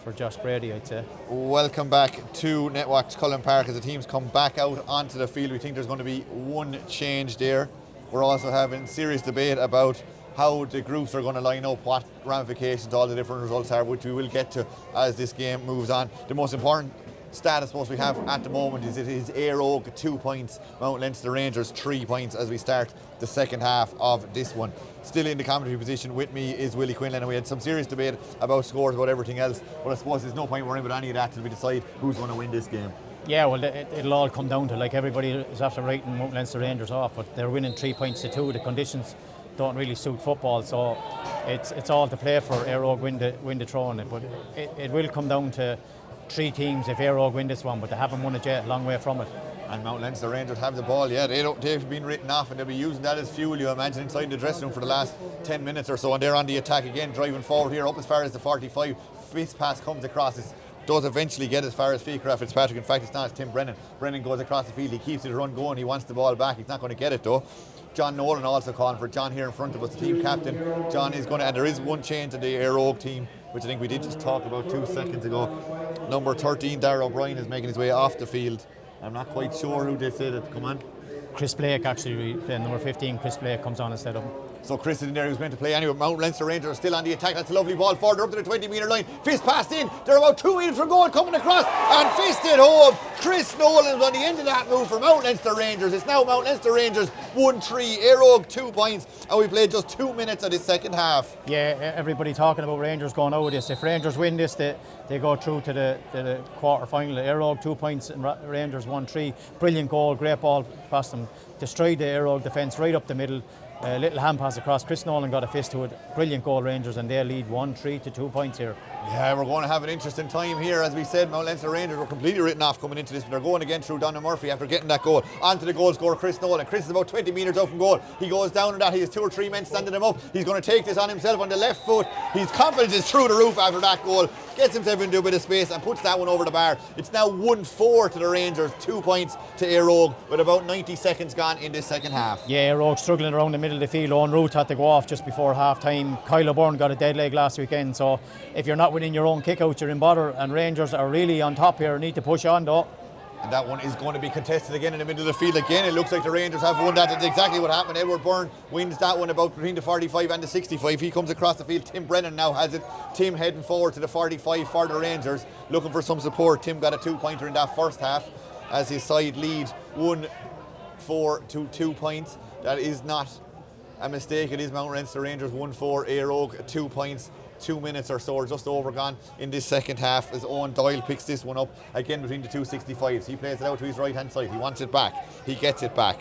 For Josh Brady, I'd say. Welcome back to Netwatch Cullen Park as the teams come back out onto the field. We think there's going to be one change there. We're also having serious debate about how the groups are going to line up, what ramifications all the different results are, which we will get to as this game moves on. The most important stat I suppose we have at the moment is it is Eire Og 2 points, Mount Leinster Rangers 3 points as we start the second half of this one. Still in the commentary position with me is Willie Quinlan, and we had some serious debate about scores, about everything else, but I suppose there's no point worrying about any of that till we decide who's going to win this game. Yeah, well, it'll all come down to, like, everybody is after writing Mount Leinster Rangers off, but they're winning 3 points to 2. The conditions don't really suit football, so it's all to play for. Eire Og win the throne, but it will come down to 3 teams if Eire Og win this one, but they haven't won it yet, a long way from it. And Mount Leinster Rangers have the ball, yeah, they've been written off and they'll be using that as fuel, you imagine, inside the dressing room for the last 10 minutes or so, and they're on the attack again, driving forward here, up as far as the 45. Fist pass comes across, it does eventually get as far as Fiacra Fitzpatrick. In fact, it's not, it's Tim Brennan. Brennan goes across the field, he keeps the run going, he wants the ball back, he's not going to get it though. John Nolan also calling for John here in front of us, the team captain. John is going to, and there is one change in the Eire Og team, which I think we did just talk about 2 seconds ago. Number 13, Darragh O'Brien, is making his way off the field. I'm not quite sure who they said it. Come on. Chris Blake, actually, number 15, Chris Blake comes on instead of him. So Chris is in there, he was meant to play anyway. Mount Leinster Rangers are still on the attack. That's a lovely ball further up to the 20-metre line. Fist passed in. They're about 2 meters from goal, coming across and fisted home. Chris Nolan was on the end of that move for Mount Leinster Rangers. It's now Mount Leinster Rangers 1-3, Eire Og 2 points, and we played just 2 minutes of this second half. Yeah, everybody talking about Rangers going out of this. If Rangers win this, they go through to the quarter final. Eire Og 2 points and Rangers 1-3. Brilliant goal, great ball past them. Destroyed the Eire Og defence right up the middle. Little hand pass across. Chris Nolan got a fist to it. Brilliant goal, Rangers, and they lead 1-3 to 2 points here. Yeah, we're going to have an interesting time here. As we said, Mount Leinster Rangers were completely written off coming into this, but they're going again through Donna Murphy after getting that goal. Onto the goal scorer, Chris Nolan. Chris is about 20 metres out from goal. He goes down on that. He has 2 or 3 men standing him up. He's going to take this on himself on the left foot. His confidence is through the roof after that goal. Gets himself into a bit of space and puts that one over the bar. It's now 1-4 to the Rangers, 2 points to Eire Og with about 90 seconds gone in this second half. Yeah, Eire Og struggling around the middle of the field. En route had to go off just before half time. Kyle O'Byrne got a dead leg last weekend, so if you're not winning your own kick out, you're in bother, and Rangers are really on top here, need to push on though. And that one is going to be contested again in the middle of the field again. It looks like the Rangers have won that. That's exactly what happened. Edward Byrne wins that one about between the 45 and the 65. He comes across the field. Tim Brennan now has it. Tim heading forward to the 45 for the Rangers, looking for some support. Tim got a 2-pointer in that first half as his side lead 1-4 to 2 points. That is not a mistake. It is Mount Leinster Rangers 1-4, Eire Og 2 points. 2 minutes or so are just overgone in this second half as Owen Doyle picks this one up again between the 265s. He plays it out to his right hand side. He wants it back. He gets it back.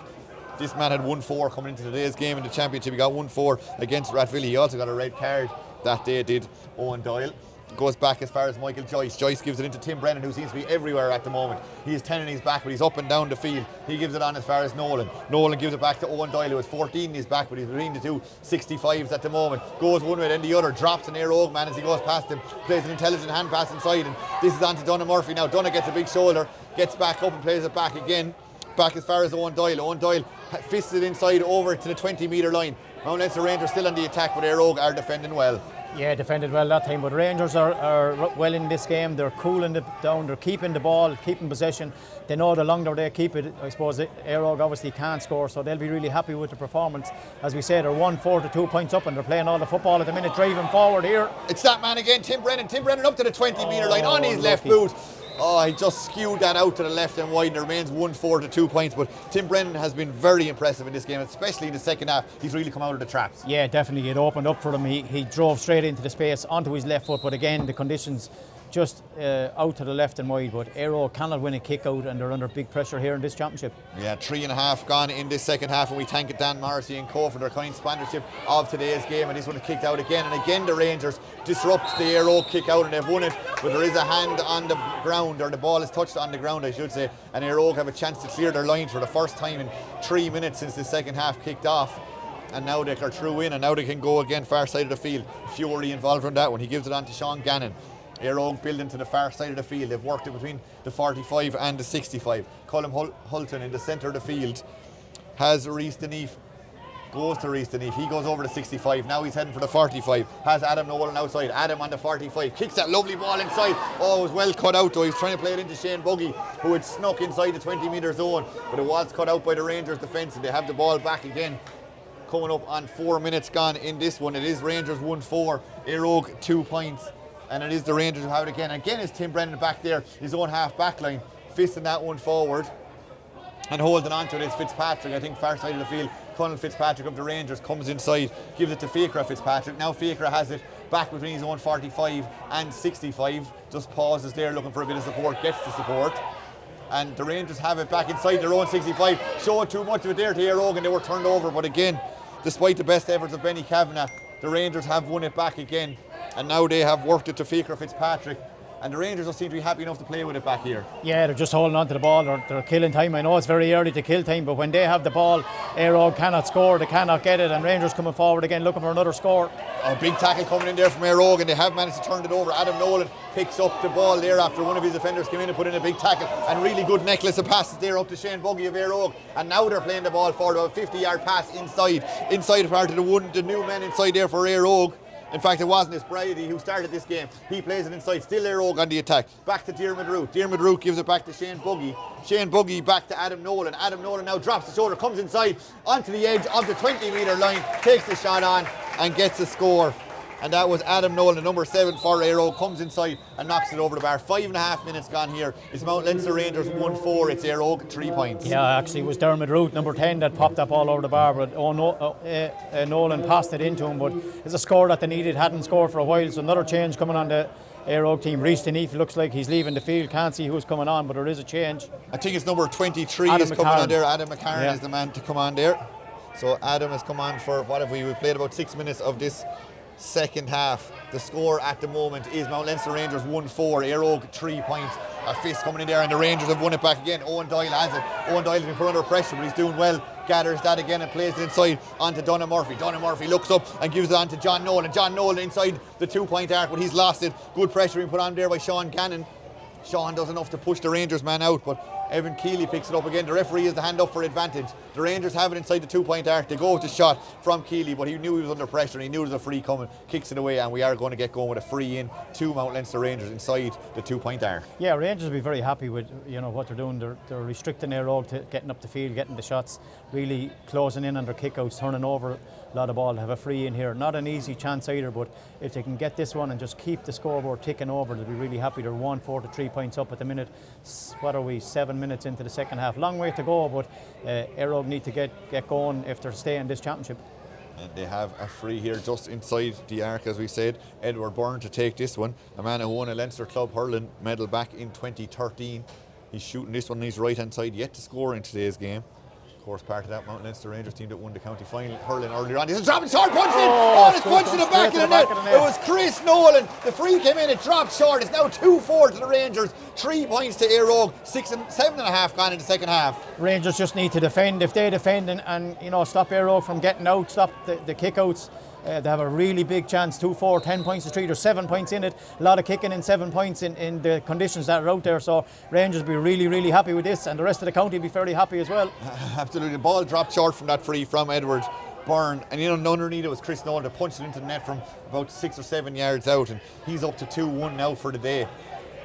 This man had 1-4 coming into today's game in the championship. He got 1-4 against Rathvilly. He also got a red card that day, did Owen Doyle. goes back as far as Michael Joyce. Joyce gives it into Tim Brennan, who seems to be everywhere at the moment. He is 10 in his back, but he's up and down the field. He gives it on as far as Nolan. Nolan gives it back to Owen Doyle, who has 14 in his back, but he's between the two 65s at the moment. Goes one way, then the other. Drops an Eire Og man as he goes past him. Plays an intelligent hand pass inside, and this is on to Donna Murphy. Now Donna gets a big shoulder, gets back up and plays it back again. Back as far as Owen Doyle. Owen Doyle fists it inside over to the 20-metre line. Mount Leinster Rangers still on the attack, but Eire Og are defending well. Yeah, defended well that time, but Rangers are well in this game. They're cooling it down, they're keeping the ball, keeping possession. They know the longer they keep it, I suppose Eire Og obviously can't score, so they'll be really happy with the performance. As we say, they're 1-4 to 2 points up, and they're playing all the football at the minute, driving forward here. It's that man again, Tim Brennan. Tim Brennan up to the 20-metre line on his left boot. Oh, he just skewed that out to the left and wide, and it remains 1-4 to 2 points. But Tim Brennan has been very impressive in this game, especially in the second half. He's really come out of the traps. Yeah, definitely. It opened up for him. He drove straight into the space onto his left foot, but again, the conditions just out to the left and wide. But Eire Og cannot win a kick out, and they're under big pressure here in this championship. Yeah, 3.5 gone in this second half, and we thank Dan Morrissey and Co for their kind sponsorship of today's game. And this one is kicked out again, and again the Rangers disrupt the Eire Og kick out, and they've won it. But there is a hand on the ground, or the ball is touched on the ground, I should say, and Eire Og have a chance to clear their line for the first time in 3 minutes since the second half kicked off. And now they are through in, and now they can go again far side of the field. Fury involved in that one. He gives it on to Sean Gannon. Eire Og building to the far side of the field. They've worked it between the 45 and the 65. Colm Hulton in the centre of the field has Reece Deneef. Goes to Reece Deneef. He goes over the 65. Now he's heading for the 45. Has Adam Nolan outside. Adam on the 45. Kicks that lovely ball inside. Oh, it was well cut out though. He was trying to play it into Shane Buggy, who had snuck inside the 20-metre zone. But it was cut out by the Rangers defence, and they have the ball back again. Coming up on 4 minutes gone in this one. It is Rangers 1-4. Eire Og 2 points. And it is the Rangers who have it again. Again is Tim Brennan back there, his own half back line, fisting that one forward. And holding on to it is Fitzpatrick, I think far side of the field. Colin Fitzpatrick of the Rangers comes inside, gives it to Fiacre Fitzpatrick. Now Fiacre has it back between his own 45 and 65. Just pauses there looking for a bit of support, gets the support. And the Rangers have it back inside their own 65. Showing too much of it there to Eire Og, and they were turned over. But again, despite the best efforts of Benny Kavanagh, the Rangers have won it back again. And now they have worked it to Fiacre Fitzpatrick, and the Rangers don't seem to be happy enough to play with it back here. Yeah, they're just holding on to the ball. They're killing time. I know it's very early to kill time, but when they have the ball, Eire Og cannot score, they cannot get it, and Rangers coming forward again looking for another score. A big tackle coming in there from Eire Og, and they have managed to turn it over. Adam Nolan picks up the ball there after one of his defenders came in and put in a big tackle, and really good necklace of passes there up to Shane Buggy of Eire Og. And now they're playing the ball forward, a 50-yard pass inside part of the new men inside there for Eire Og. In fact, it wasn't. It's Brady who started this game. He plays it inside. Still Eire Og on the attack. Back to Diarmuid Root. Diarmuid Root gives it back to Shane Buggy. Shane Buggy back to Adam Nolan. Adam Nolan now drops the shoulder, comes inside onto the edge of the 20-metre line, takes the shot on and gets a score. And that was Adam Nolan, the number 7 for Eire Og, comes inside and knocks it over the bar. 5.5 minutes gone here. It's Mount Leinster Rangers 1-4. It's Eire Og 3 points. Yeah, actually it was Diarmuid Root, number 10, that popped that ball over the bar, but Nolan passed it into him. But it's a score that they needed, hadn't scored for a while. So another change coming on the Eire Og team. Reece Deneef looks like he's leaving the field. Can't see who's coming on, but there is a change. I think it's number 23 Adam is coming McCarran. on there. Adam McCarran is the man to come on there. So Adam has come on for, what have we played about 6 minutes of this second half. The score at the moment is Mount Leinster Rangers 1-4, Eire Og 3 points. A fist coming in there, and the Rangers have won it back again. Owen Doyle has it. Owen Doyle has been put under pressure, but he's doing well. Gathers that again and plays it inside onto Donna Murphy. Donna Murphy looks up and gives it on to John Nolan. John Nolan inside the 2-point arc, but he's lost it. Good pressure being put on there by Sean Gannon. Sean does enough to push the Rangers man out, but Evan Keeley picks it up again. The referee has the hand up for advantage. The Rangers have it inside the 2-point arc. They go with the shot from Keeley, but he knew he was under pressure and he knew there was a free coming. Kicks it away, and we are going to get going with a free in to Mount Leinster Rangers inside the 2-point arc. Yeah, Rangers will be very happy with what they're doing. They're restricting Eire Og to getting up the field, getting the shots, really closing in on their kickouts, turning over a lot of ball. Have a free in here. Not an easy chance either, but if they can get this one and just keep the scoreboard ticking over, they'll be really happy. They're 1-4 to 3 points up at the minute. What are we, 7 minutes into the second half? Long way to go, but Eire Og need to get going if they're staying in this championship. And they have a free here just inside the arc, as we said. Edward Byrne to take this one, a man who won a Leinster Club hurling medal back in 2013. He's shooting this one on his right hand side, yet to score in today's game. Of course, part of that Mount Leinster Rangers team that won the county final hurling earlier on. This is dropping short, punched in. Oh, it's punched in the back of the net. It was Chris Nolan. The free came in, it dropped short. It's now 2-4 to the Rangers. 3 points to Eire Og. 7.5 gone in the second half. Rangers just need to defend. If they defend and stop Eire Og from getting out, stop the kick-outs, they have a really big chance. 2-4, 10 points to 3. There's 7 points in it. A lot of kicking in 7 points in the conditions that are out there. So Rangers will be really, really happy with this, and the rest of the county will be fairly happy as well. Absolutely. The ball dropped short from that free from Edward Byrne, and underneath it was Chris Nolan that punched it into the net from about 6 or 7 yards out, and he's up to 2-1 now for the day.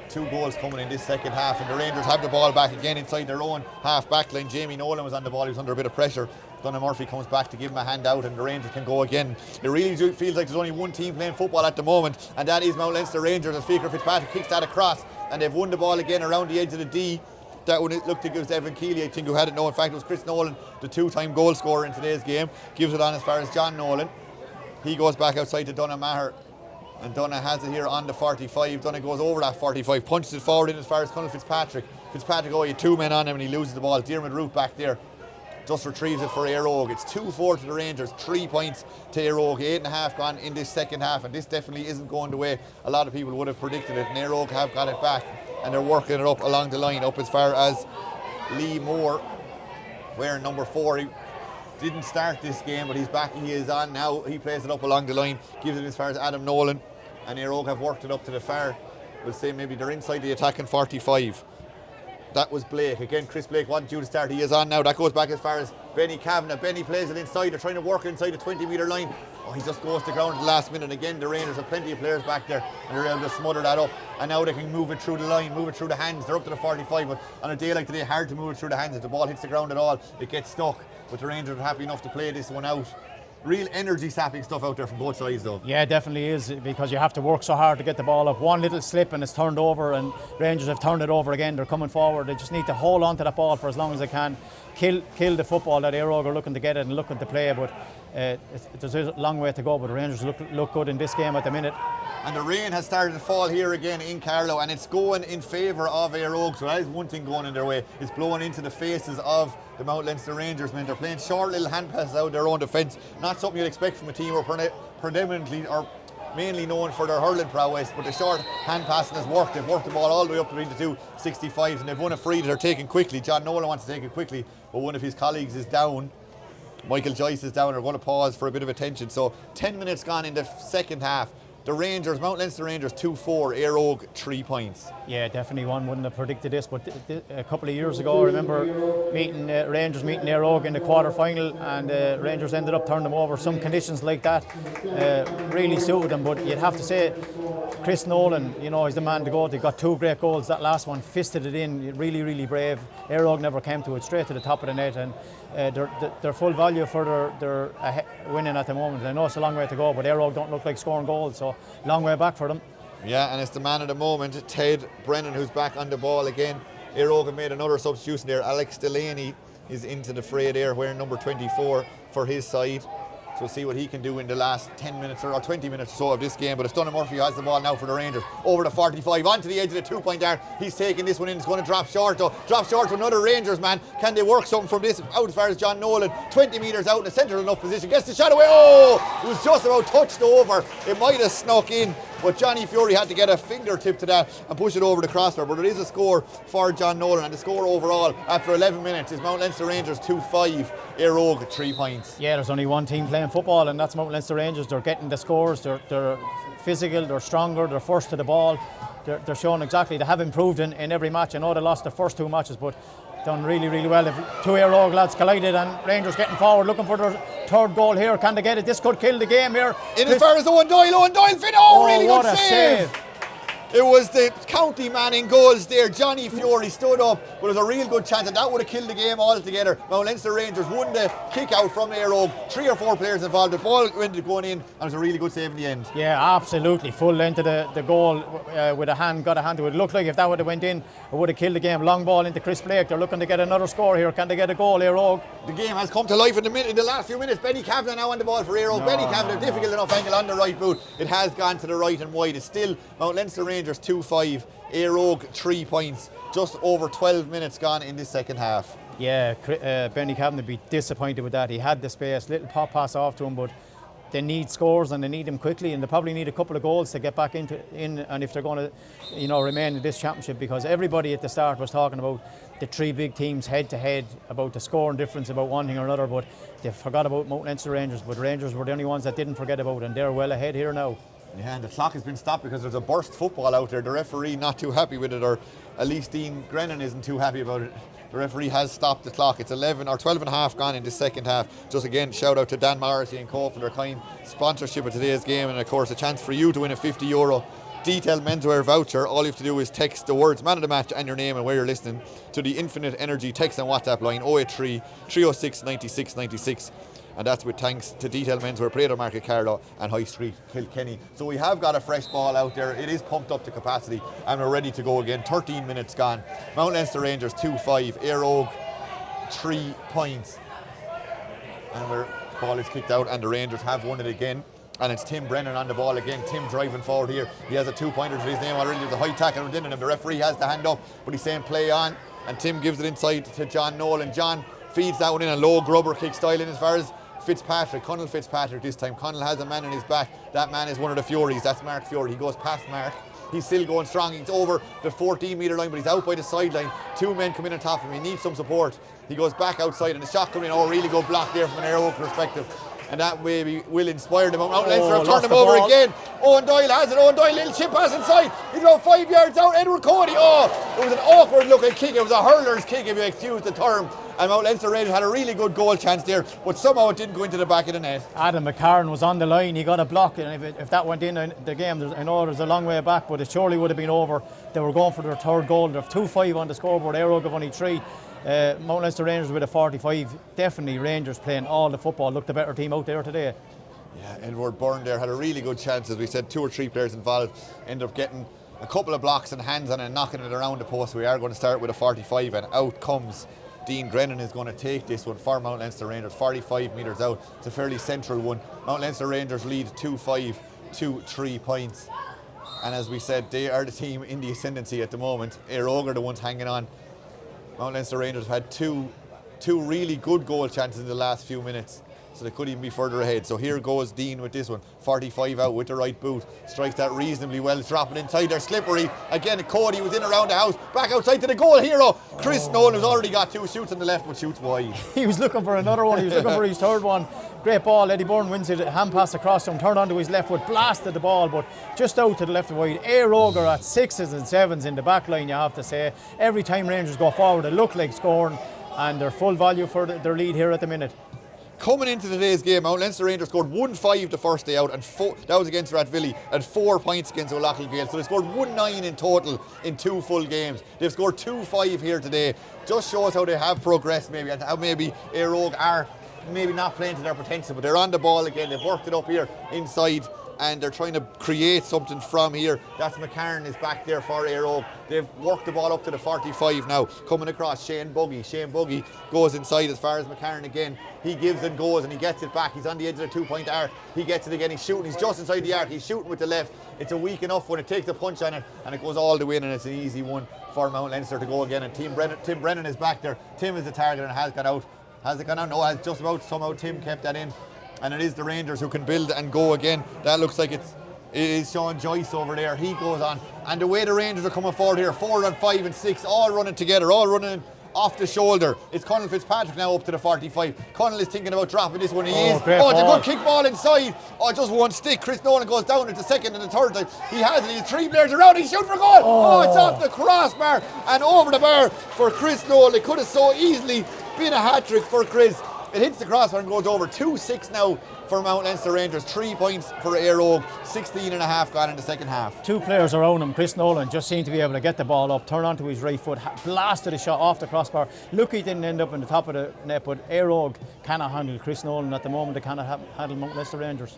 2 goals coming in this second half, and the Rangers have the ball back again inside their own half back line. Jamie Nolan was on the ball, he was under a bit of pressure. Donna Murphy comes back to give him a hand out, and the Rangers can go again. It really feels like there's only one team playing football at the moment, and that is Mount Leinster Rangers, as Fiachra Fitzpatrick kicks that across, and they've won the ball again around the edge of the D. That one, it looked like it was Evan Keeley, I think, who had it. No, in fact, it was Chris Nolan, the 2-time goal scorer in today's game. Gives it on as far as John Nolan. He goes back outside to Donna Maher, and Donna has it here on the 45. Donna goes over that 45, punches it forward in as far as Conor Fitzpatrick. Fitzpatrick, he had 2 men on him and he loses the ball. Diarmuid Root back there just retrieves it for Eire Og. It's 2-4 to the Rangers, 3 points to Eire Og. 8.5 gone in this second half, and this definitely isn't going the way a lot of people would have predicted it. And Eire Og have got it back, and they're working it up along the line, up as far as Lee Moore, wearing number 4. He didn't start this game, but he's back. He is on now. He plays it up along the line, gives it as far as Adam Nolan, and Eire Og have worked it up to the far. We'll say maybe they're inside the attacking 45. That was Blake. Again, Chris Blake wasn't due to start. He is on now. That goes back as far as Benny Kavanagh. Benny plays it inside. They're trying to work it inside the 20-metre line. Oh, he just goes to ground at the last minute. Again, the Rangers have plenty of players back there, and they're able to smother that up. And now they can move it through the line, move it through the hands. They're up to the 45, but on a day like today, hard to move it through the hands. If the ball hits the ground at all, it gets stuck. But the Rangers are happy enough to play this one out. Real energy-sapping stuff out there from both sides, though. Yeah, it definitely is, because you have to work so hard to get the ball up. One little slip and it's turned over, and Rangers have turned it over again. They're coming forward. They just need to hold on to that ball for as long as they can. Kill the football that Eire Og are looking to get it and looking to play, but there's a long way to go. But the Rangers look good in this game at the minute. And the rain has started to fall here again in Carlow, and it's going in favour of Eire Og, so that is one thing going in their way. It's blowing into the faces of the Mount Leinster Rangers, men. They're playing short little hand passes out of their own defence. Not something you'd expect from a team who are predominantly or mainly known for their hurling prowess, but the short hand passing has worked. They've worked the ball all the way up between the 265s, and they've won a free that they're taking quickly. John Nolan wants to take it quickly, but one of his colleagues is down. Michael Joyce is down. They're going to pause for a bit of attention. So 10 minutes gone in the second half. The Rangers, Mount Leinster Rangers 2-4, Eire Og 3 points. Yeah, definitely one wouldn't have predicted this, but a couple of years ago I remember Rangers meeting Eire Og in the quarter-final, and Rangers ended up turning them over. Some conditions like that really suited them, but you'd have to say Chris Nolan, he's the man to go. They got 2 great goals. That last one fisted it in, really, really brave. Eire Og never came to it, straight to the top of the net, and they're full value for their winning at the moment. I know it's a long way to go, but Eire Og don't look like scoring goals, so long way back for them. Yeah, and it's the man of the moment, Ted Brennan, who's back on the ball again. Eire Og have made another substitution there. Alex Delaney is into the fray there, wearing number 24 for his side. So we'll see what he can do in the last 10 minutes or 20 minutes or so of this game. But it's Donna Murphy who has the ball now for the Rangers. Over the 45, onto the edge of the 2-point arc. He's taking this one in. It's going to drop short, though. Drop short to another Rangers man. Can they work something from this out as far as John Nolan? 20 metres out in a central enough position. Gets the shot away. Oh! It was just about touched over. It might have snuck in, but Johnny Fury had to get a fingertip to that and push it over the crossbar. But it is a score for John Nolan, and the score overall after 11 minutes is Mount Leinster Rangers 2-5, Eire Og 3 points. Yeah, there's only one team playing football, and that's Mount Leinster Rangers. They're getting the scores, they're physical, they're stronger, they're first to the ball. They're showing exactly, they have improved in every match. I know they lost the first 2 matches, but done really, really well. If 2 Eire Og lads collided, and Rangers getting forward, looking for their 3rd goal here. Can they get it? This could kill the game here. In as far as Owen Doyle fit. Oh, really good save. Save. It was the county man in goals there. Johnny Fury stood up, but it was a real good chance, and that would have killed the game altogether. Mount Leinster Rangers won the kick out from Eire Og. 3 or 4 players involved. The ball ended up going in, and it was a really good save in the end. Yeah, absolutely. Full length of the goal with a hand, got a hand to it. It looked like if that would have went in, it would have killed the game. Long ball into Chris Blake. They're looking to get another score here. Can they get a goal, Eire Og? The game has come to life in the last few minutes. Benny Kavanagh now on the ball for Eire Og. Benny Kavanagh, difficult enough angle on the right boot. It has gone to the right and wide. It's still Mount Leinster Rangers Rangers 2-5, Eire Og 3 points. Just over 12 minutes gone in this second half. Yeah, Benny Cavan would be disappointed with that. He had the space, little pop pass off to him, but they need scores and they need them quickly, and they probably need a couple of goals to get back in, and if they're going to, remain in this championship, because everybody at the start was talking about the three big teams head to head, about the scoring difference, about one thing or another, but they forgot about Mount Leinster Rangers. But Rangers were the only ones that didn't forget about it, and they're well ahead here now. Yeah, and the clock has been stopped because there's a burst football out there. The referee not too happy with it, or at least Dean Grennan isn't too happy about it. The referee has stopped the clock. It's 11 or 12 and a half gone in the second half. Just again, shout out to Dan Morrissey and Co for their kind sponsorship of today's game, and of course a chance for you to win a €50 Detail menswear voucher. All you have to do is text the words "man of the match" and your name and where you're listening to the Infinite Energy text and WhatsApp line 083 306 96 96. And that's with thanks to Detail Menswear, Parado Market, Carlow and High Street, Kilkenny. So we have got a fresh ball out there. It is pumped up to capacity and we're ready to go again. 13 minutes gone. Mount Leinster Rangers 2-5, Eire Og 3 points. And the ball is kicked out and the Rangers have won it again. And it's Tim Brennan on the ball again. Tim driving forward here. He has a 2-pointer to his name already. There's a high tackle within him. The referee has the hand up, but he's saying play on. And Tim gives it inside to John Nolan. John feeds that one in a low grubber kick style in as far as Fitzpatrick, Connell Fitzpatrick this time. Connell has a man in his back. That man is one of the Furies. That's Mark Fury. He goes past Mark. He's still going strong. He's over the 14-metre line, but he's out by the sideline. Two men come in on top of him. He needs some support. He goes back outside, and the shot coming in. Oh, really good block there from an Eire Og perspective. And that maybe will inspire them. Mount Leinster have turned him over again. Owen Doyle has it. Owen Doyle, little chip pass inside. He's about 5 yards out. Edward Cody. Oh, it was an awkward looking kick. It was a hurler's kick, if you excuse the term. And Mount Leinster Rangers had a really good goal chance there, but somehow it didn't go into the back of the net. Adam McCarron was on the line. He got a block, and if that went in the game, I know there's a long way back, but it surely would have been over. They were going for their third goal. They're 2-5 on the scoreboard. Eire Og have only 3. Mount Leinster Rangers with a 45. Definitely Rangers playing all the football. Looked the better team out there today. Yeah, Edward Byrne there had a really good chance. As we said, 2 or 3 players involved ended up getting a couple of blocks and hands on it and knocking it around the post. We are going to start with a 45, and out comes Dean Grennan. Is going to take this one for Mount Leinster Rangers. 45 metres out. It's a fairly central one. Mount Leinster Rangers lead 2-5, 2-3 points. And as we said, they are the team in the ascendancy at the moment. Eire Og are the ones hanging on. Mount Leinster Rangers have had two really good goal chances in the last few minutes, so they could even be further ahead. So here goes Dean with this one. 45 out with the right boot. Strikes that reasonably well. It's dropping inside there. Slippery. Again, Cody was in around the house. Back outside to the goal hero. Chris Nolan has already got 2 shoots on the left, but shoots wide. He was looking for another one. He was looking for his third one. Great ball. Eddie Byrne wins it. Hand pass across him. Turned onto his left foot. Blasted the ball, but just out to the left and wide. Eire Og are at 6s and 7s in the back line, you have to say. Every time Rangers go forward, they look like scoring, and they're full value for their lead here at the minute. Coming into today's game, Mount Leinster Rangers scored 1-5 the first day out, and that was against Rathvilly, and 4 points against O'Loughlin Gale. So they scored 1-9 in total in 2 full games. They've scored 2-5 here today. Just shows how they have progressed maybe, and how maybe Eire Og are maybe not playing to their potential, but they're on the ball again. They've worked it up here inside, and they're trying to create something from here. That's McCarron is back there for Eire Og. They've worked the ball up to the 45 now. Coming across, Shane Buggy. Shane Buggy goes inside as far as McCarron again. He gives and goes, and he gets it back. He's on the edge of the 2-point arc. He gets it again. He's shooting. He's just inside the arc. He's shooting with the left. It's a weak enough one. It takes a punch on it, and it goes all the way in, and it's an easy one for Mount Leinster to go again. And Tim Brennan is back there. Tim is the target and has got out. Has it gone out? No, has just about. Somehow Tim kept that in. And it is the Rangers who can build and go again. That looks like it is Sean Joyce over there. He goes on. And the way the Rangers are coming forward here, 4 and 5 and 6, all running together, all running off the shoulder. It's Connell Fitzpatrick now up to the 45. Connell is thinking about dropping this one. He is. Oh, it's a good kick ball inside. Oh, just one stick. Chris Nolan goes down at the second and the third time. He has it. He's 3 players around. He's shooting for goal. Oh, it's off the crossbar and over the bar for Chris Nolan. It could have so easily been a hat-trick for Chris. It hits the crossbar and goes over. 2-6 now for Mount Leinster Rangers. 3 points for Eire Og. 16 and a half gone in the second half. 2 players around him. Chris Nolan just seemed to be able to get the ball up, turn onto his right foot, blasted a shot off the crossbar. Lucky didn't end up in the top of the net, but Eire Og cannot handle Chris Nolan at the moment. They cannot handle Mount Leinster Rangers.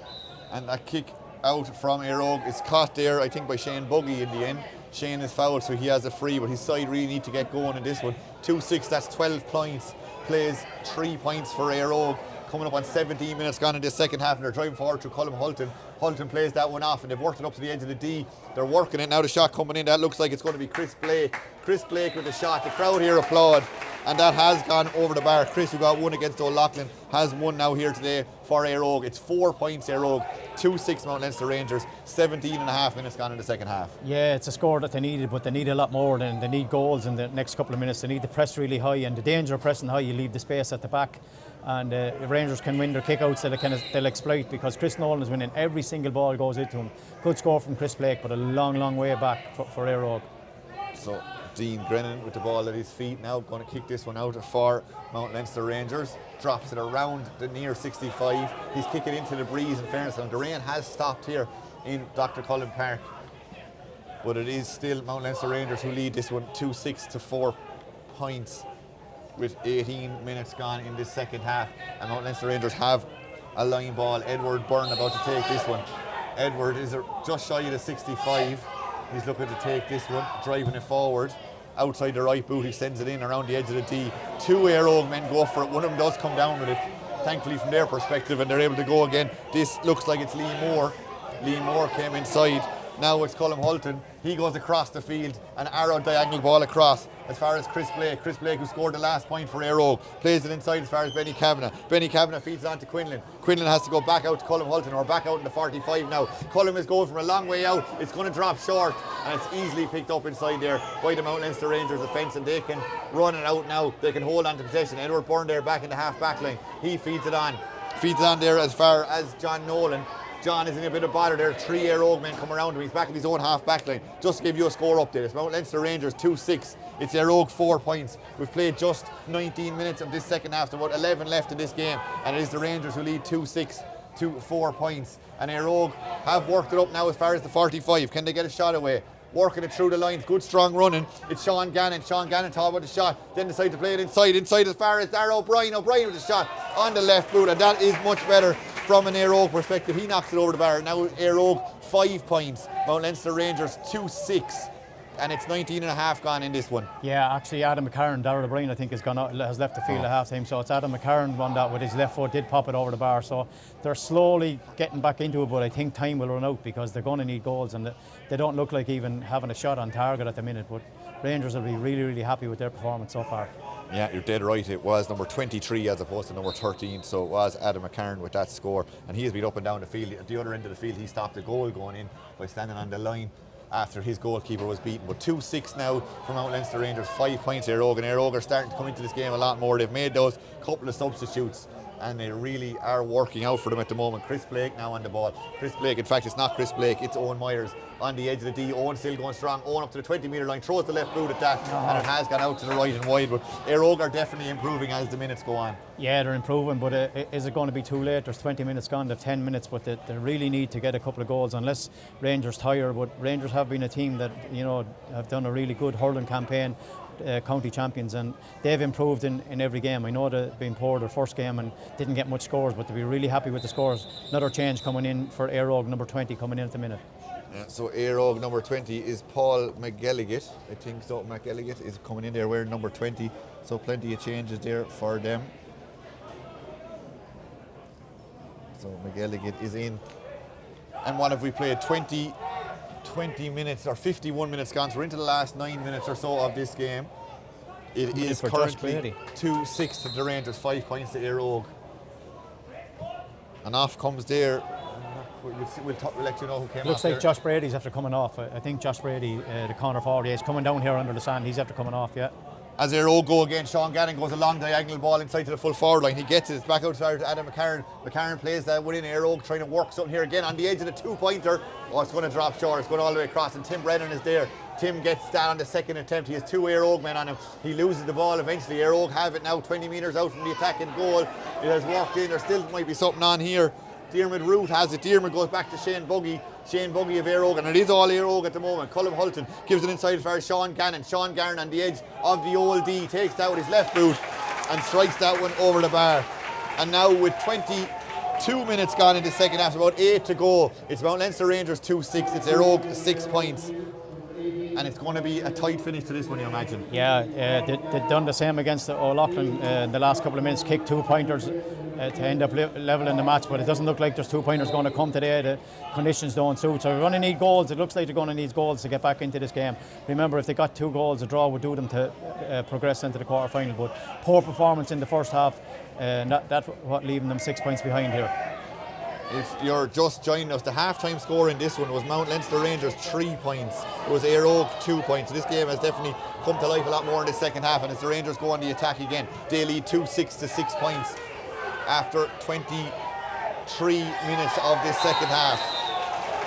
And that kick out from Eire Og is caught there, I think, by Shane Buggy in the end. Shane is fouled, so he has a free, but his side really need to get going in this one. 2-6, that's 12 points. Plays 3 points for Eire Og. coming up on 17 minutes gone in this second half, and they're driving forward to Colm Hulton. Hulton plays that one off, and they've worked it up to the edge of the D. They're working it now. The shot coming in, that looks like it's going to be Chris Blake. Chris Blake with the shot. The crowd here applaud, and that has gone over the bar. Chris, who got one against O'Loughlin, has won now here today for Eire Og. It's 4 points Eire Og, 2-6 Mount Leinster Rangers. 17 and a half minutes gone in the second half. Yeah, it's a score that they needed, but they need a lot more. Than they need goals in the next couple of minutes. They need to press really high, and the danger of pressing high, you leave the space at the back, and if Rangers can win their kickouts, they'll exploit, because Chris Nolan is winning. Every single ball goes into him. Good score from Chris Blake, but a long way back for Eire Og. So Dean Grennan with the ball at his feet now, going to kick this one out for Mount Leinster Rangers. Drops it around the near 65. He's kicking into the breeze, in fairness, and the rain has stopped here in Dr. Cullen Park. But it is still Mount Leinster Rangers who lead this one 2-6 to 4 points with 18 minutes gone in this second half. And Mount Leinster Rangers have a line ball. Edward Byrne about to take this one. Edward is just shy of the 65. He's looking to take this one, driving it forward. Outside the right boot, he sends it in around the edge of the D. 2 Eire Og men go for it. One of them does come down with it, thankfully from their perspective, and they're able to go again. This looks like it's Lee Moore. Lee Moore came inside. Now it's Colm Hulton. He goes across the field, an arrow diagonal ball across as far as Chris Blake. Chris Blake, who scored the last point for Eire Og, plays it inside as far as Benny Kavanagh. Benny Kavanagh feeds on to Quinlan. Quinlan has to go back out to Colm Hulton, or back out in the 45 now. Colm is going from a long way out. It's going to drop short, and it's easily picked up inside there by the Mount Leinster Rangers defence, and they can run it out now. They can hold on to possession. Edward Byrne there back in the half back line. He feeds it on. Feeds on there as far as John Nolan. John is in a bit of bother there. 3 Eire Og men come around him. He's back in his own half back line. Just to give you a score update, it's Mount Leinster Rangers 2-6. It's Eire Og 4 points. We've played just 19 minutes of this second half, so about 11 left in this game, and it is the Rangers who lead 2-6 to 4 points. And Eire Og have worked it up now as far as the 45. Can they get a shot away? Working it through the lines, good strong running. It's Sean Gannon. Sean Gannon thought about the shot, then decided to play it inside as far as Darragh O'Brien. O'Brien with the shot on the left boot, and that is much better from an Eire Og perspective. He knocks it over the bar. Now Eire Og 5 points, Mount Leinster Rangers 2-6, and it's 19 and a half gone in this one. Yeah, actually Adam McCarron, Darragh O'Brien I think has left the field at half time, so it's Adam McCarron won that with his left foot, did pop it over the bar, so they're slowly getting back into it, but I think time will run out because they're going to need goals, and they don't look like even having a shot on target at the minute, but Rangers will be really happy with their performance so far. Yeah, you're dead right. It was number 23 as opposed to number 13, so it was Adam McCarron with that score, and he has been up and down the field. At the other end of the field, he stopped a goal going in by standing on the line after his goalkeeper was beaten. But 2-6 now for Mount Leinster Rangers, 5 points Eire Og, and Eire Og are starting to come into this game a lot more. They've made those couple of substitutes, and they really are working out for them at the moment. Chris Blake now on the ball. Chris Blake, in fact it's not Chris Blake, it's Owen Myers on the edge of the D. Owen still going strong. Owen up to the 20-metre line, throws the left boot at that, and it has gone out to the right and wide. But Eire Og are definitely improving as the minutes go on. Yeah, they're improving, but is it going to be too late? There's 20 minutes gone, they've 10 minutes, but they really need to get a couple of goals unless Rangers tire. But Rangers have been a team that, you know, have done a really good hurling campaign, county champions, and they've improved in every game. I know they've been poor their first game and didn't get much scores, but they'll be really happy with the scores. Another change coming in for Eire Og, number 20 coming in at the minute. So Eire Og number 20 is Paul McGilligan. I think so. McGilligan is coming in there wearing number 20. So plenty of changes there for them. So McGilligan is in. And what have we played? 20 minutes or 51 minutes gone. So we're into the last 9 minutes or so of this game. It is currently 2-6 to the Rangers, 5 points to Eire Og. And off comes there. We'll let you know who came off. Looks like there. Josh Brady's after coming off. I think Josh Brady, the corner forward, is coming down here under the sand. He's after coming off, yeah. As Eire Og go again, Sean Gannon goes a long diagonal ball inside to the full forward line. He gets it, it's back outside to Adam McCarron. McCarron plays that within Eire Og, trying to work something here again on the edge of the 2-pointer. Oh, it's going to drop short, it's going all the way across, and Tim Brennan is there. Tim gets that on the second attempt. He has 2 Eire Og men on him. He loses the ball eventually. Eire Og have it now 20 metres out from the attacking goal. It has walked in, there still might be something on here. Diarmuid Root has it. Diarmuid goes back to Shane Buggy. Shane Buggy of Eire Og, and it is all Eire Og at the moment. Colm Hulton gives it inside as far as Sean Gannon. Sean Gannon on the edge of the old D takes that with his left boot and strikes that one over the bar. And now with 22 minutes gone in the second half, about 8 to go, it's Mount Leinster Rangers 2-6. It's Eire Og 6 points. And it's going to be a tight finish to this one, you imagine. Yeah, they've done the same against O'Loughlin in the last couple of minutes, kicked 2-pointers. to end up level in the match, but it doesn't look like there's 2-pointers going to come today. The conditions don't suit, so we're going to need goals. It looks like they're going to need goals to get back into this game. Remember, if they got 2 goals, a draw would do them to progress into the quarter-final, but poor performance in the first half, that's what leaving them 6 points behind here. If you're just joining us, the half-time score in this one was Mount Leinster Rangers 3 points. It was Eire Og 2 points. This game has definitely come to life a lot more in the second half, and as the Rangers go on the attack again, they lead 2-6 to 6 points after 23 minutes of this second half.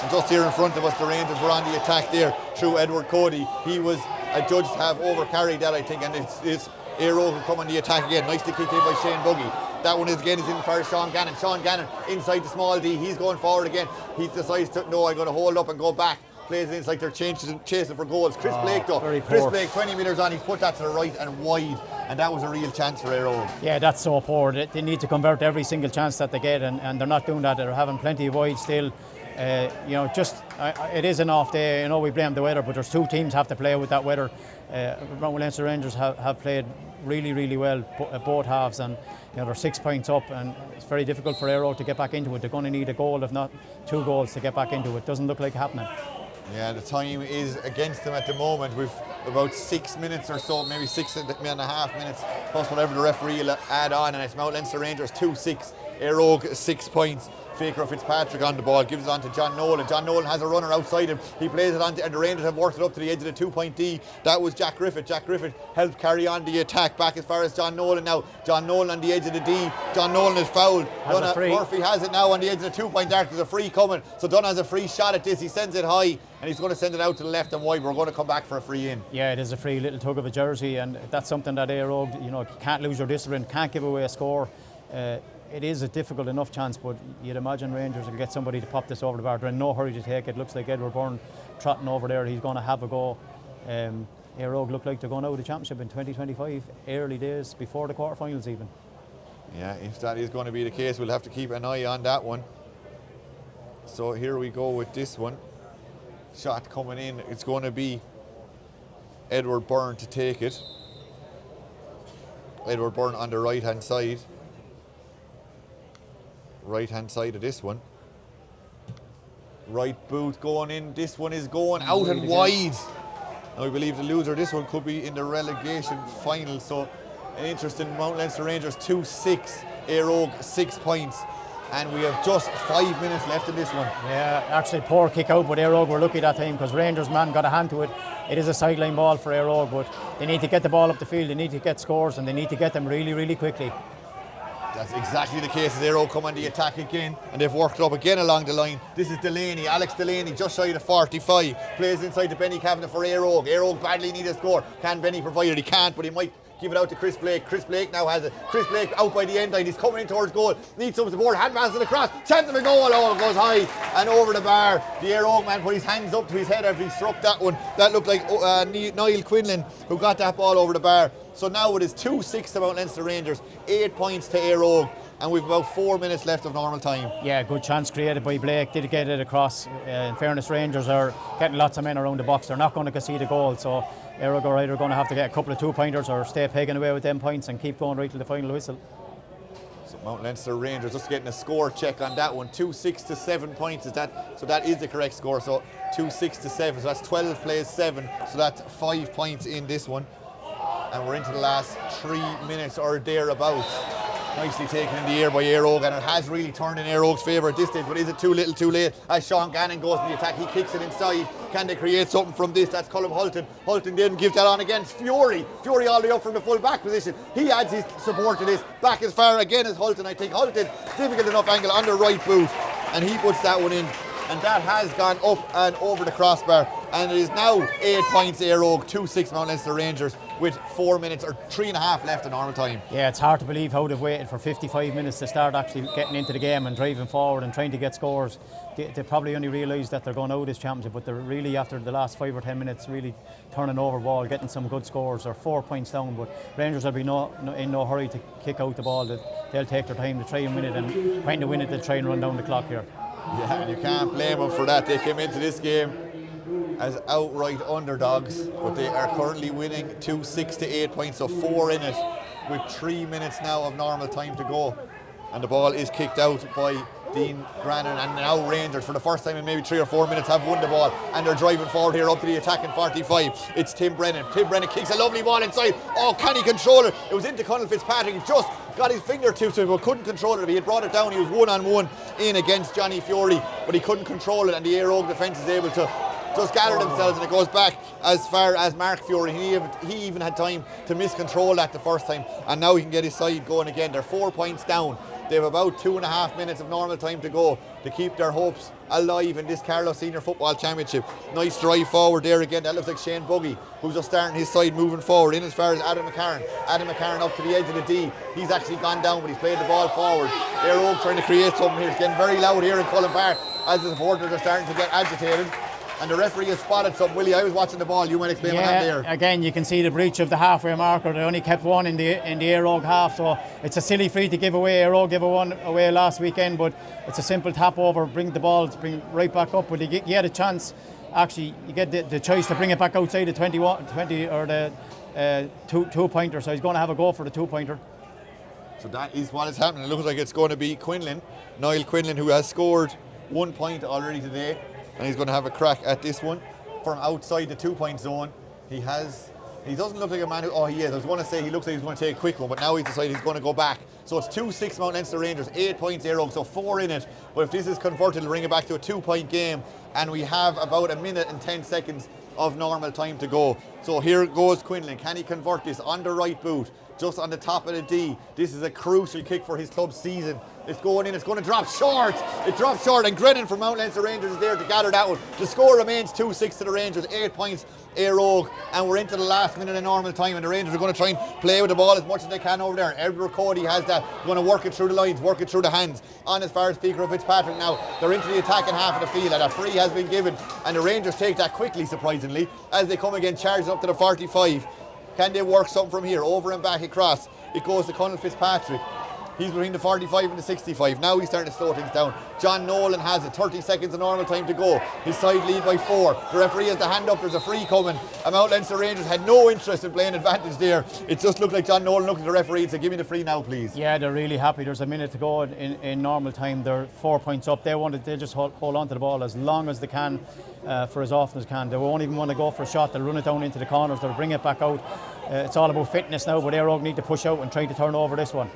And just here in front of us, the Rangers were on the attack there through Edward Cody. He was adjudged to have overcarried that, I think, and it's Eire Og who come on the attack again. Nicely kicked in by Shane Buggy. That one is in for Sean Gannon. Sean Gannon inside the small D. He's going forward again. He decides to, no, I'm going to hold up and go back. Plays it in, it's like they're chasing for goals. Chris Blake though. Chris Blake, 20 metres on, he's put that to the right and wide, and that was a real chance for Eire Og. Yeah, that's so poor. They need to convert every single chance that they get, and they're not doing that. They're having plenty of wide still. It is an off day. We blame the weather, but there's 2 teams have to play with that weather. Mount Leinster Rangers have played really, really well both halves, and they're 6 points up, and it's very difficult for Eire Og to get back into it. They're going to need a goal, if not 2 goals, to get back into it. Doesn't look like happening. Yeah, the time is against them at the moment. We've about 6 minutes or so, maybe 6.5 minutes, plus whatever the referee will add on, and it's Mount Leinster Rangers 2-6, Eire Og 6 points. Faker Fitzpatrick on the ball, gives it on to John Nolan. John Nolan has a runner outside him. He plays it on to, and the Rangers have worked it up to the edge of the 2-point D. That was Jack Griffith. Jack Griffith helped carry on the attack back as far as John Nolan now. John Nolan on the edge of the D. John Nolan is fouled. Murphy has it now on the edge of the 2-point arc. There's a free coming. So Dunn has a free shot at this. He sends it high, and he's going to send it out to the left and wide. We're going to come back for a free in. Yeah, it is a free little tug of a jersey, and that's something that Eire Og, can't lose your discipline, can't give away a score. It is a difficult enough chance, but you'd imagine Rangers will get somebody to pop this over the bar. They're in no hurry to take it. Looks like Edward Byrne trotting over there. He's going to have a go. Eire Og look like they're going out of the championship in 2025, early days before the quarterfinals even. Yeah, if that is going to be the case, we'll have to keep an eye on that one. So here we go with this one. Shot coming in. It's going to be Edward Byrne to take it. Edward Byrne on the right-hand side. Right-hand side of this one. Right boot going in. This one is going out and wide. Now I believe the loser of this one could be in the relegation final. So an interesting Mount Leinster Rangers 2-6, Eire Og 6 points. And we have just 5 minutes left in this one. Yeah, actually poor kick out, but Eire Og were lucky that time because Rangers man got a hand to it. It is a sideline ball for Eire Og, but they need to get the ball up the field, they need to get scores, and they need to get them really, really quickly. That's exactly the case as Eire Og come on the attack again, and they've worked it up again along the line. This is Delaney, Alex Delaney, just shy of 45. Plays inside to Benny Kavanagh for Eire Og. Eire Og badly need a score. Can Benny provide it? He can't, but he might give it out to Chris Blake. Chris Blake now has it. Chris Blake out by the end line. He's coming in towards goal. Needs some support. Hand passes it across. Chance of a goal. Oh, it goes high and over the bar. The Eire Og man put his hands up to his head after he struck that one. That looked like Niall Quinlan who got that ball over the bar. So now it is 2-6 to Mount Leinster Rangers. 8 points to Eire Og. And we've about 4 minutes left of normal time. Yeah, good chance created by Blake. Did get it across. In fairness, Rangers are getting lots of men around the box. They're not going to concede a goal. So Eire Og are either going to have to get a couple of 2-pointers or stay pegging away with them points and keep going right till the final whistle. So Mount Leinster Rangers just getting a score check on that one. 2-6 to 7 points. So that is the correct score. So 2-6 to 7. So that's 12 plays 7. So that's 5 points in this one. And we're into the last 3 minutes or thereabouts. Nicely taken in the air by Eire Og, and it has really turned in Eire Og's favour at this stage, but is it too little too late? As Sean Gannon goes to the attack, he kicks it inside. Can they create something from this? That's Colm Hulton. Hulton didn't give that on against Fury. Fury all the way up from the full back position. He adds his support to this. Back as far again as Hulton, I think. Hulton, difficult enough angle on the right boot, and he puts that one in. And that has gone up and over the crossbar. And it is now 8 points Eire Og, 2-6 Mount Leinster Rangers with 4 minutes or 3.5 left in normal time. Yeah, it's hard to believe how they've waited for 55 minutes to start actually getting into the game and driving forward and trying to get scores. They probably only realise that they're going out of this championship, but they're really, after the last 5 or 10 minutes, really turning over ball, getting some good scores. They're 4 points down, but Rangers will be in no hurry to kick out the ball. They'll take their time to try and win it, and when they win it, they'll try and run down the clock here. Yeah, and you can't blame them for that. They came into this game as outright underdogs, but they are currently winning 2-6 to 8 points, so 4 in it with 3 minutes now of normal time to go. And the ball is kicked out by Dean Grannon, and now Rangers for the first time in maybe 3 or 4 minutes have won the ball, and they're driving forward here up to the attacking 45. It's Tim Brennan. Tim Brennan kicks a lovely ball inside. Oh, can he control it? It was into Conal Fitzpatrick. He just got his fingertips to it, but couldn't control it. If he had brought it down, he was one-on-one in against Johnny Fury, but he couldn't control it, and the Eire Og defence is able to just gather themselves, and it goes back as far as Mark Fury. He even had time to miscontrol that the first time, and now he can get his side going again. They're 4 points down. They have about 2.5 minutes of normal time to go to keep their hopes alive in this Carlow Senior Football Championship. Nice drive forward there again. That looks like Shane Buggy, who's just starting his side moving forward in as far as Adam McCarran. Adam McCarran up to the edge of the D. He's actually gone down, but he's played the ball forward. Eire Og trying to create something here. It's getting very loud here in Cullen Park as the supporters are starting to get agitated. And the referee has spotted something. Willie, I was watching the ball. You might explain what happened there. Again, you can see the breach of the halfway marker. They only kept one in the Eire Og half, so it's a silly free to give away. Eire Og gave one away last weekend, but it's a simple tap over, bring the ball, bring it right back up. But you get a chance. Actually, you get the choice to bring it back outside the 20 or the two-pointer. So he's going to have a go for the two-pointer. So that is what is happening. It looks like it's going to be Quinlan, Niall Quinlan, who has scored 1 point already today. And he's going to have a crack at this one from outside the 2-point zone. He doesn't look like a man who, he is. I was going to say he looks like he's going to take a quick one, but now he's decided he's going to go back. So it's 2-6 Mount Leinster Rangers, 8 points Eire Og, so 4 in it. But if this is converted, it'll bring it back to a 2-point game. And we have about 1 minute and 10 seconds of normal time to go. So here goes Quinlan. Can he convert this on the right boot? Just on the top of the D. This is a crucial kick for his club's season. It's going in, it's going to drop short. It drops short, and Grennan from Mount Leinster Rangers is there to gather that one. The score remains 2-6 to the Rangers, 8 points Eire Og, and we're into the last minute of normal time, and the Rangers are going to try and play with the ball as much as they can over there. Edward Cody has that, going to work it through the lines, work it through the hands. On as far as Fiacre Fitzpatrick now. They're into the attacking half of the field, and a free has been given, and the Rangers take that quickly, surprisingly, as they come again, charging up to the 45. Can they work something from here? Over and back across. It goes to Conal Fitzpatrick. He's between the 45 and the 65. Now he's starting to slow things down. John Nolan has it. 30 seconds of normal time to go. His side lead by 4. The referee has the hand up. There's a free coming. Mount Leinster Rangers had no interest in playing advantage there. It just looked like John Nolan looked at the referee and said, give me the free now, please. Yeah, they're really happy. There's a minute to go in normal time. They're 4 points up. They just hold on to the ball as long as they can, for as often as they can. They won't even want to go for a shot. They'll run it down into the corners. They'll bring it back out. It's all about fitness now, but Eire Og need to push out and try to turn over this one.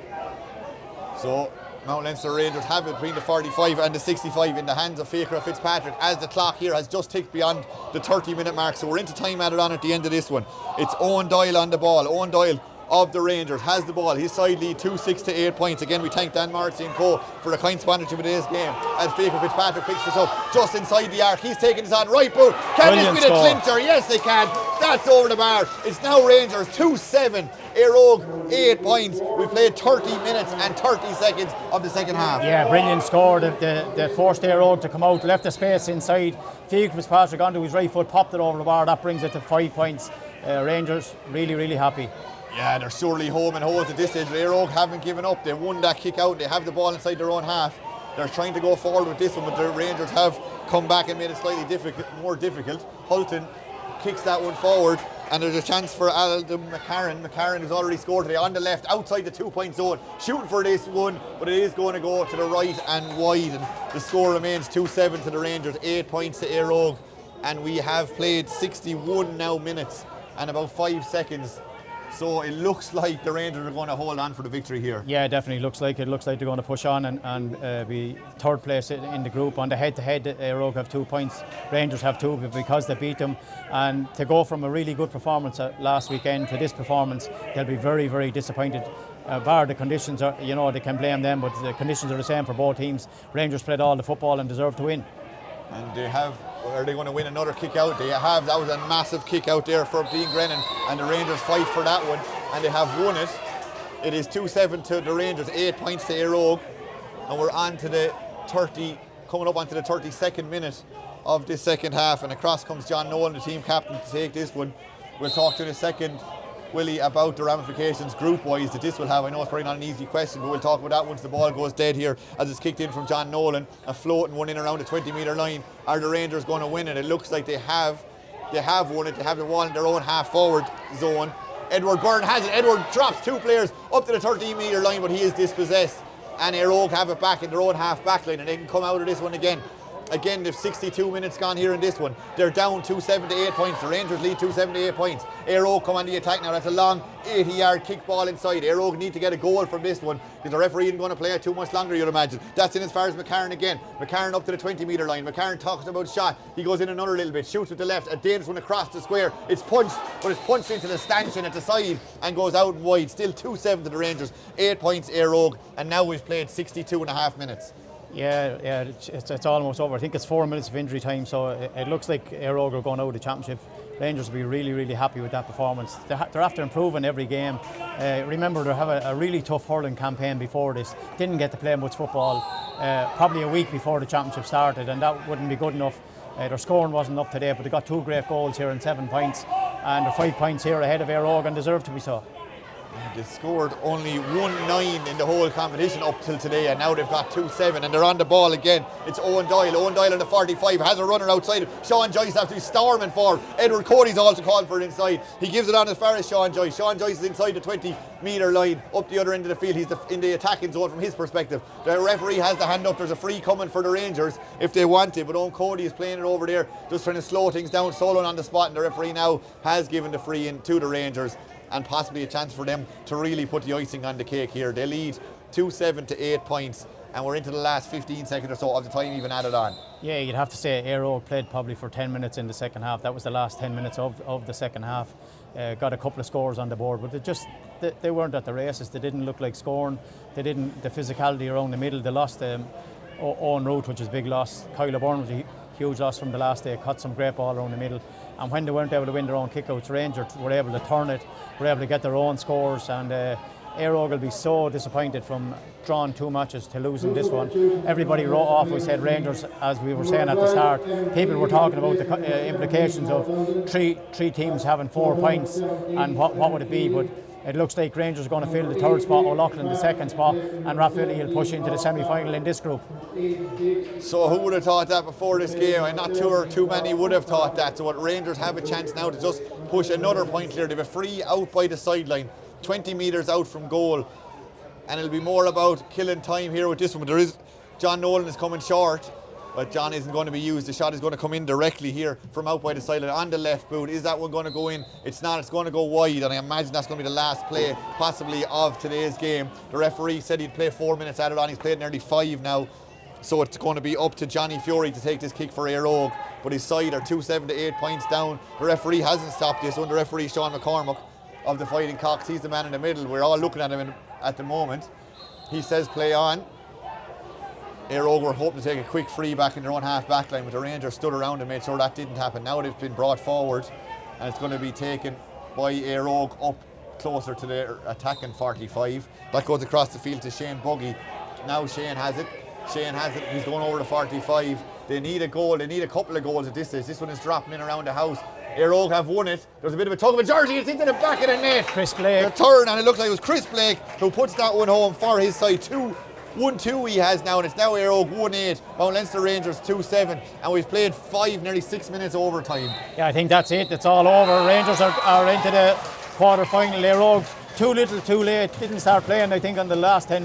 So Mount Leinster Rangers have it between the 45 and the 65 in the hands of Fiacre Fitzpatrick as the clock here has just ticked beyond the 30-minute mark. So we're into time added on at the end of this one. It's Owen Doyle on the ball. Owen Doyle of the Rangers has the ball. His side lead 2-6 to 8 points. Again, we thank Dan Morrissey and co for the kind sponsorship of today's game as Fiacre Fitzpatrick picks this up just inside the arc. He's taking this on right boot. Can this be the clincher? Yes, they can. That's over the bar. It's now Rangers 2-7. Eire Og 8 points. We played 30 minutes and 30 seconds of the second half. Yeah, brilliant score. They forced Eire Og to come out, left the space inside. Fiacre Fitzpatrick onto his right foot, popped it over the bar. That brings it to 5 points. Rangers really, really happy. Yeah, they're surely home and hose at this stage. Eire Og haven't given up. They won that kick out. They have the ball inside their own half. They're trying to go forward with this one, but the Rangers have come back and made it slightly more difficult. Hulton kicks that one forward, and there's a chance for Alden McCarran. McCarran has already scored today on the left, outside the 2-point zone, shooting for this one, but it is going to go to the right and wide, and the score remains 2-7 to the Rangers, 8 points to Eire Og, and we have played 61 now minutes and about 5 seconds. So it looks like the Rangers are going to hold on for the victory here. Yeah, it definitely looks like it. Looks like they're going to push on and be third place in the group. On the head-to-head, Eire Og have 2 points. Rangers have 2 because they beat them. And to go from a really good performance last weekend to this performance, they'll be very, very disappointed. Bar the conditions, they can blame them, but the conditions are the same for both teams. Rangers played all the football and deserve to win. And are they going to win another kick out? They have. That was a massive kick out there for Dean Grennan, and the Rangers fight for that one, and they have won it. It is 2-7 to the Rangers, 8 points to Eire Og, and we're on to the coming up onto the 32nd minute of this second half, and across comes John Nolan, the team captain, to take this one. We'll talk to in a second, Willie, about the ramifications group-wise that this will have. I know it's probably not an easy question, but we'll talk about that once the ball goes dead here as it's kicked in from John Nolan. A floating one in around the 20-metre line. Are the Rangers going to win it? It looks like they have won it. They have the ball in their own half-forward zone. Edward Byrne has it. Edward drops 2 players up to the 13-metre line, but he is dispossessed. and Eire Og have it back in their own half back line, and they can come out of this one again. Again, there's 62 minutes gone here in this one. They're down 278 points. The Rangers lead 278 points. Eire Og come on the attack now. That's a long 80-yard kick ball inside. Eire Og need to get a goal from this one because the referee isn't going to play it too much longer, you'd imagine. That's in as far as McCarron again. McCarron up to the 20-metre line. McCarron talks about shot. He goes in another little bit, shoots with the left. A dangerous one across the square. It's punched, but it's punched into the stanchion at the side and goes out and wide. Still 2-7 to the Rangers. 8 points Eire Og, and now we've played 62 and a half minutes. Yeah, it's almost over. I think it's 4 minutes of injury time, so it looks like Eire Og are going out of the championship. Rangers will be really, really happy with that performance. They're after improving every game. Remember, they have a really tough hurling campaign before this. Didn't get to play much football probably a week before the championship started, and that wouldn't be good enough. Their scoring wasn't up today, but they got 2 great goals here and 7 points, and they're 5 points here ahead of Eire Og and deserve to be so. They scored only 1-9 in the whole competition up till today, and now they've got 2-7 and they're on the ball again. It's Owen Doyle. Owen Doyle on the 45 has a runner outside. Sean Joyce has to be storming for. Edward Cody's also called for it inside. He gives it on as far as Sean Joyce. Sean Joyce is inside the 20-metre line up the other end of the field. He's in the attacking zone from his perspective. The referee has the hand up. There's a free coming for the Rangers if they want it, but Owen Cody is playing it over there, just trying to slow things down, soloing on the spot, and the referee now has given the free in to the Rangers, and possibly a chance for them to really put the icing on the cake here. They lead 2-7 to 8 points, and we're into the last 15 seconds or so of the time even added on. Yeah, you'd have to say Eire Og played probably for 10 minutes in the second half. That was the last 10 minutes of the second half. Got a couple of scores on the board, but they weren't at the races. They didn't look like scoring. The physicality around the middle. They lost Owen Root, which is a big loss. Kyle O'Byrne was a huge loss from the last day. Caught some great ball around the middle. And when they weren't able to win their own kickouts, Rangers were able to turn it, were able to get their own scores, and Eire Og will be so disappointed from drawing 2 matches to losing this one. Everybody wrote off, we said Rangers, as we were saying at the start. People were talking about the implications of three teams having 4 points and what would it be, but it looks like Rangers are going to fill the 3rd spot, O'Loughlin the 2nd spot, and Rathvilly will push into the semi-final in this group. So who would have thought that before this game? I'm not sure too many would have thought that. So what Rangers have a chance now to just push another point clear. They have a free out by the sideline, 20 metres out from goal, and it'll be more about killing time here with this one. But there is, John Nolan is coming short, but John isn't going to be used. The shot is going to come in directly here from out by the sideline on the left boot. Is that one going to go in? It's not. It's going to go wide, and I imagine that's going to be the last play possibly of today's game. The referee said he'd play 4 minutes added on. He's played nearly 5 now, so it's going to be up to Johnny Fury to take this kick for Eire Og, but his side are 2-7 to 8 points down. The referee hasn't stopped this one. The referee, Sean McCormack of the Fighting Cocks, he's the man in the middle. We're all looking at him at the moment. He says play on. Eire Og were hoping to take a quick free back in their own half back line, but the Rangers stood around and made sure that didn't happen. Now they've been brought forward, and it's going to be taken by Eire Og up closer to their attacking 45. That goes across the field to Shane Buggy. Now Shane has it. He's going over the 45. They need a goal. They need a couple of goals at this stage. This one is dropping in around the house. Eire Og have won it. There's a bit of a tug of a jersey. It's into the back of the net. Chris Blake. The turn, and it looks like it was Chris Blake who puts that one home for his side. 1-2 he has now, and it's now Eire Og 1-8, Mount Leinster Rangers 2-7, and we've played 5, nearly 6 minutes overtime. Yeah, I think that's it. It's all over. Rangers are into the quarter final. Eire Og too little, too late. Didn't start playing, I think, on the last 10